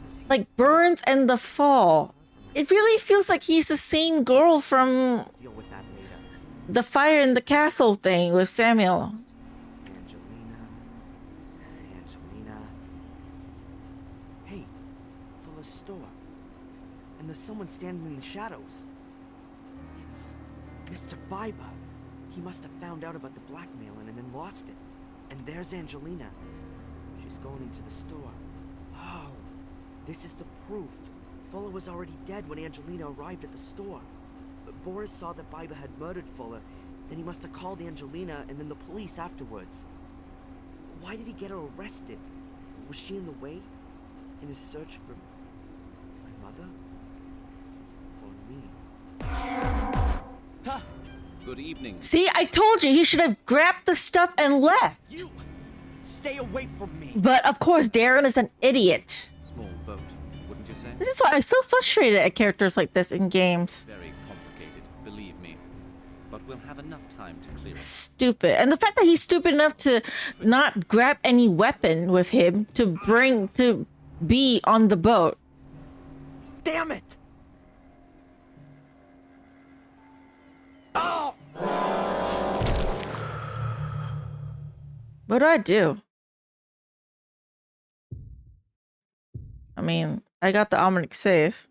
Does he... Like burns and the fall. It really feels like he's the same girl from Deal with that later. the fire in the castle thing with Samuel. Angelina. Hey, Fuller's store. And there's someone standing in the shadows. It's Mr. Biber. He must have found out about the blackmailing and then lost it. And there's Angelina. She's going into the store. Oh, this is the proof. Fuller was already dead when Angelina arrived at the store. But Boris saw that Biber had murdered Fuller. Then he must have called Angelina and then the police afterwards. Why did he get her arrested? Was she in the way? In his search for my mother? Or me? Good evening. See, I told you he should have grabbed the stuff and left. You! Stay away from me! But of course, Darren is an idiot. Small boat, wouldn't you say? This is why I'm so frustrated at characters like this in games. Very complicated, believe me. But we'll have enough time to clear it. Stupid. And the fact that he's stupid enough to not grab any weapon with him to be on the boat. Damn it! Oh! What do I do? I mean, I got the Omnic save.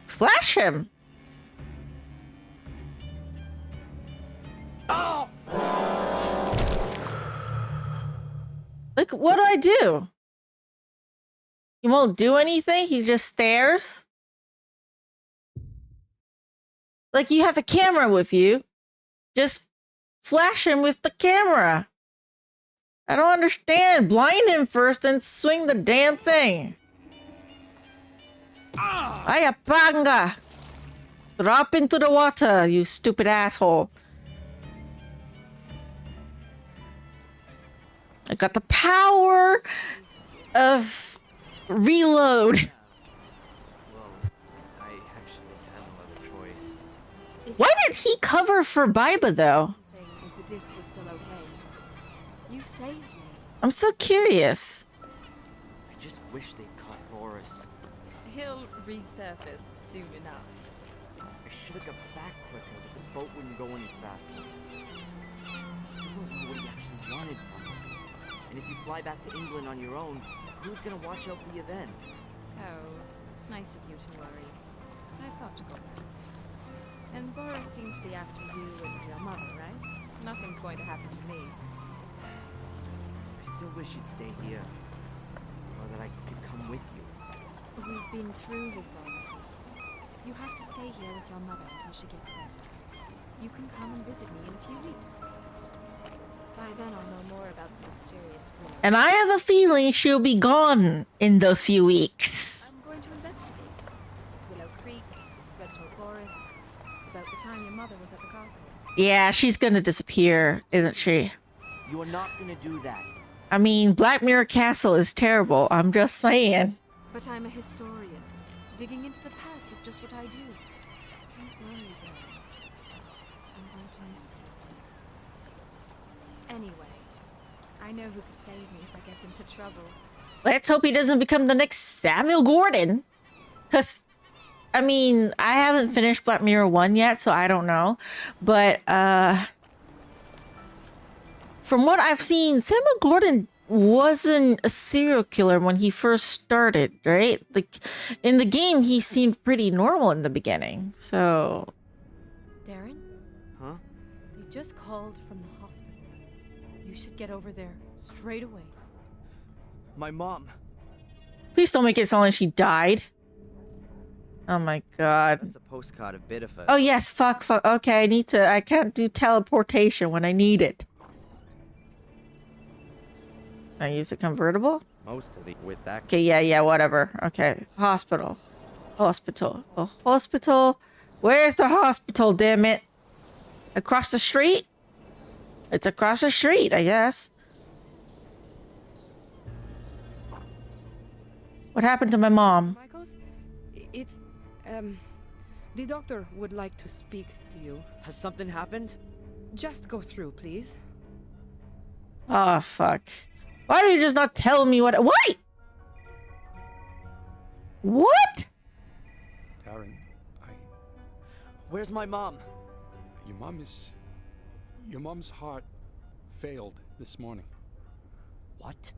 Flash him! Oh! Like, what do I do? He won't do anything? He just stares? Like, you have a camera with you. Just flash him with the camera. I don't understand. Blind him first, then swing the damn thing. Ayapanga. Drop into the water, you stupid asshole. I got the power of reload. Well, I actually had no other choice. Why did he cover for Biba though? Thing is the disc was still okay. You saved me. I'm so curious. I just wish they'd caught Boris. He'll resurface soon enough. I should have got back quicker, but the boat wouldn't go any faster. I still don't know what he actually wanted from us. And if you fly back to England on your own, who's gonna watch out for you then? Oh, it's nice of you to worry. But I've got to go back. And Boris seemed to be after you and your mother, right? Nothing's going to happen to me. I still wish you'd stay here. Or that I could come with you. We've been through this already. You have to stay here with your mother until she gets better. You can come and visit me in a few weeks. By then I'll know more about the mysterious Willow. And I have a feeling she'll be gone in those few weeks. I'm going to investigate. Willow Creek, Reginald Boris, about the time your mother was at the castle. Yeah, she's gonna disappear, isn't she? You are not gonna do that. I mean, Black Mirror Castle is terrible. I'm just saying. But I'm a historian. Digging into the past is just what I do. Don't worry, Darren. I'm going to miss you. Anyway, I know who could save me if I get into trouble. Let's hope he doesn't become the next Samuel Gordon. Because, I mean, I haven't finished Black Mirror 1 yet, so I don't know. But, from what I've seen, Samuel Gordon wasn't a serial killer when he first started, right? Like, in the game, he seemed pretty normal in the beginning, so... Darren? Huh? They just called from the hospital. You should get over there straight away. My mom. Please don't make it sound like she died. Oh my god. That's a postcard of Bideford. Oh yes, fuck. Okay, I can't do teleportation when I need it. I use a convertible? Most of the with that. Okay, yeah, whatever. Okay, hospital. A hospital? Where's the hospital, damn it? Across the street? It's across the street, I guess. What happened to my mom? Michaels, it's the doctor would like to speak to you. Has something happened? Just go through, please. Oh, fuck. Why don't you just not tell me what? What? Darren, Where's my mom? your mom's heart failed this morning. What?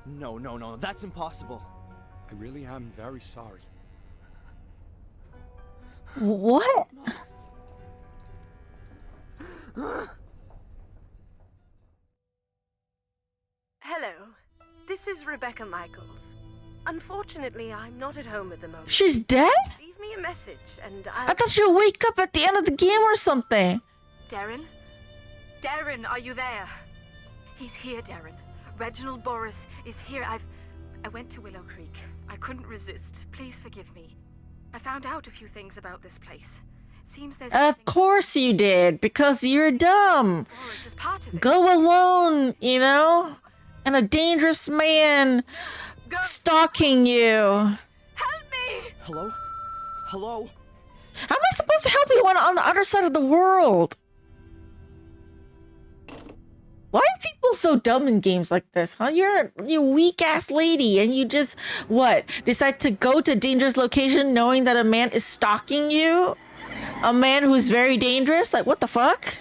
No, that's impossible. I really am very sorry. What? Hello, this is Rebecca Michaels. Unfortunately, I'm not at home at the moment. She's dead? Leave me a message and I thought she'd wake up at the end of the game or something. Darren? Darren, are you there? He's here, Darren. Reginald Boris is here. I went to Willow Creek. I couldn't resist. Please forgive me. I found out a few things about this place. It seems there's Of course you did, because you're dumb. Boris is part of it. Go alone, you know? And a dangerous man Go. stalking you. Help me! Hello? Hello? How am I supposed to help you when on the other side of the world? Why are people so dumb in games like this, huh? You're a weak-ass lady and you just, what, decide to go to a dangerous location knowing that a man is stalking you? A man who's very dangerous? Like, what the fuck?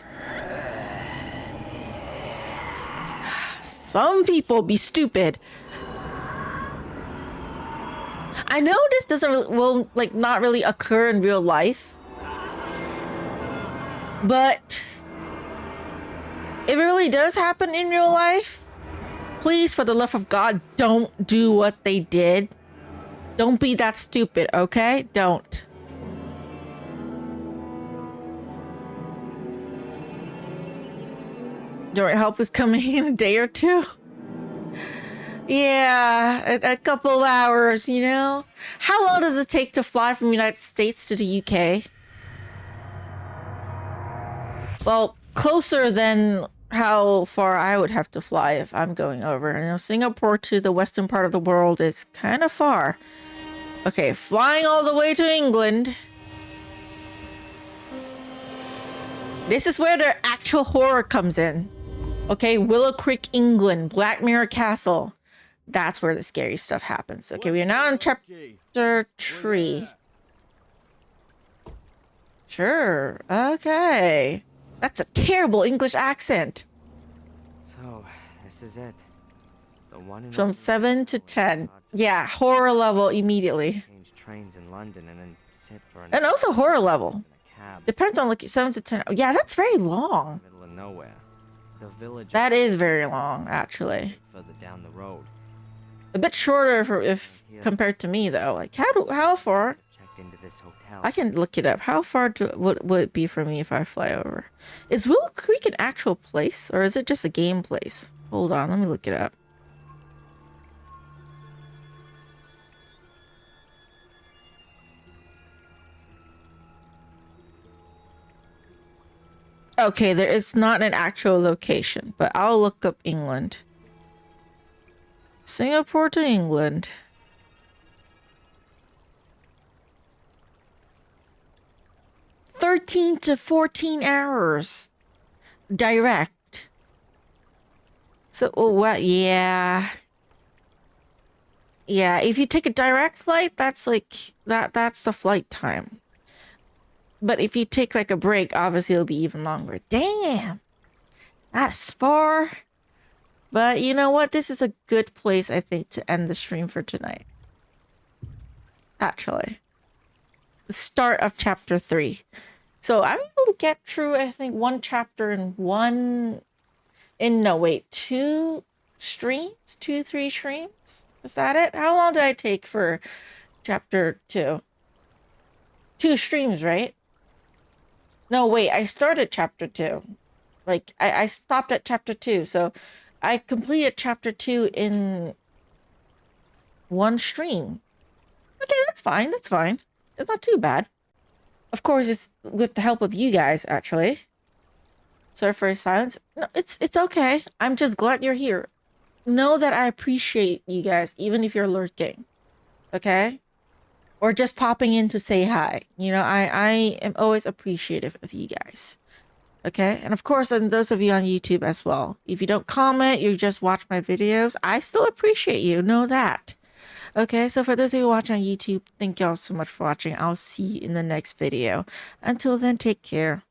Some people be stupid. I know this will not really occur in real life. But if it really does happen in real life, please, for the love of God, don't do what they did. Don't be that stupid, okay? Don't. Your help is coming in a day or two. Yeah, a couple hours, you know? How long does it take to fly from the United States to the UK? Well, closer than how far I would have to fly if I'm going over. You know, Singapore to the western part of the world is kind of far. Okay, flying all the way to England. This is where the actual horror comes in. Okay, Willow Creek, England, Black Mirror Castle. That's where the scary stuff happens. Okay, we are now in chapter 3. Sure, okay. That's a terrible English accent. So, this is it. The one and From only 7 to 10. God Yeah, horror level immediately. change trains in London and then sit for an And also horror level. in a cab Depends on like 7 to 10. Yeah, that's very long. in the middle of nowhere. The village That is very long, actually. further down the road. A bit shorter for if compared to me though. Like how far? Checked into this hotel. I can look it up. How far would it be for me if I fly over? Is Willow Creek an actual place or is it just a game place? Hold on, let me look it up. Okay, it's not an actual location, but I'll look up England. Singapore to England. $13 to 14 hours. Direct. So what? Yeah. Yeah, if you take a direct flight, that's like that's the flight time. But if you take like a break, obviously it'll be even longer. Damn. That's far. But you know what? This is a good place, I think, to end the stream for tonight. Actually. The start of chapter 3. So I'm able to get through, I think, one chapter in two streams? 3 streams? Is that it? How long did I take for chapter 2? 2 streams, right? No, wait, I started chapter 2. Like, I stopped at chapter 2, so I completed chapter 2 in 1 stream. Okay, that's fine, that's fine. It's not too bad. Of course, it's with the help of you guys, actually. Sorry for silence. No, it's okay. I'm just glad you're here. Know that I appreciate you guys, even if you're lurking. Okay? Or just popping in to say hi. You know, I am always appreciative of you guys. Okay? And of course, and those of you on YouTube as well. If you don't comment, you just watch my videos, I still appreciate you. Know that. Okay, so for those of you watching on YouTube, thank you all so much for watching. I'll see you in the next video. Until then, take care.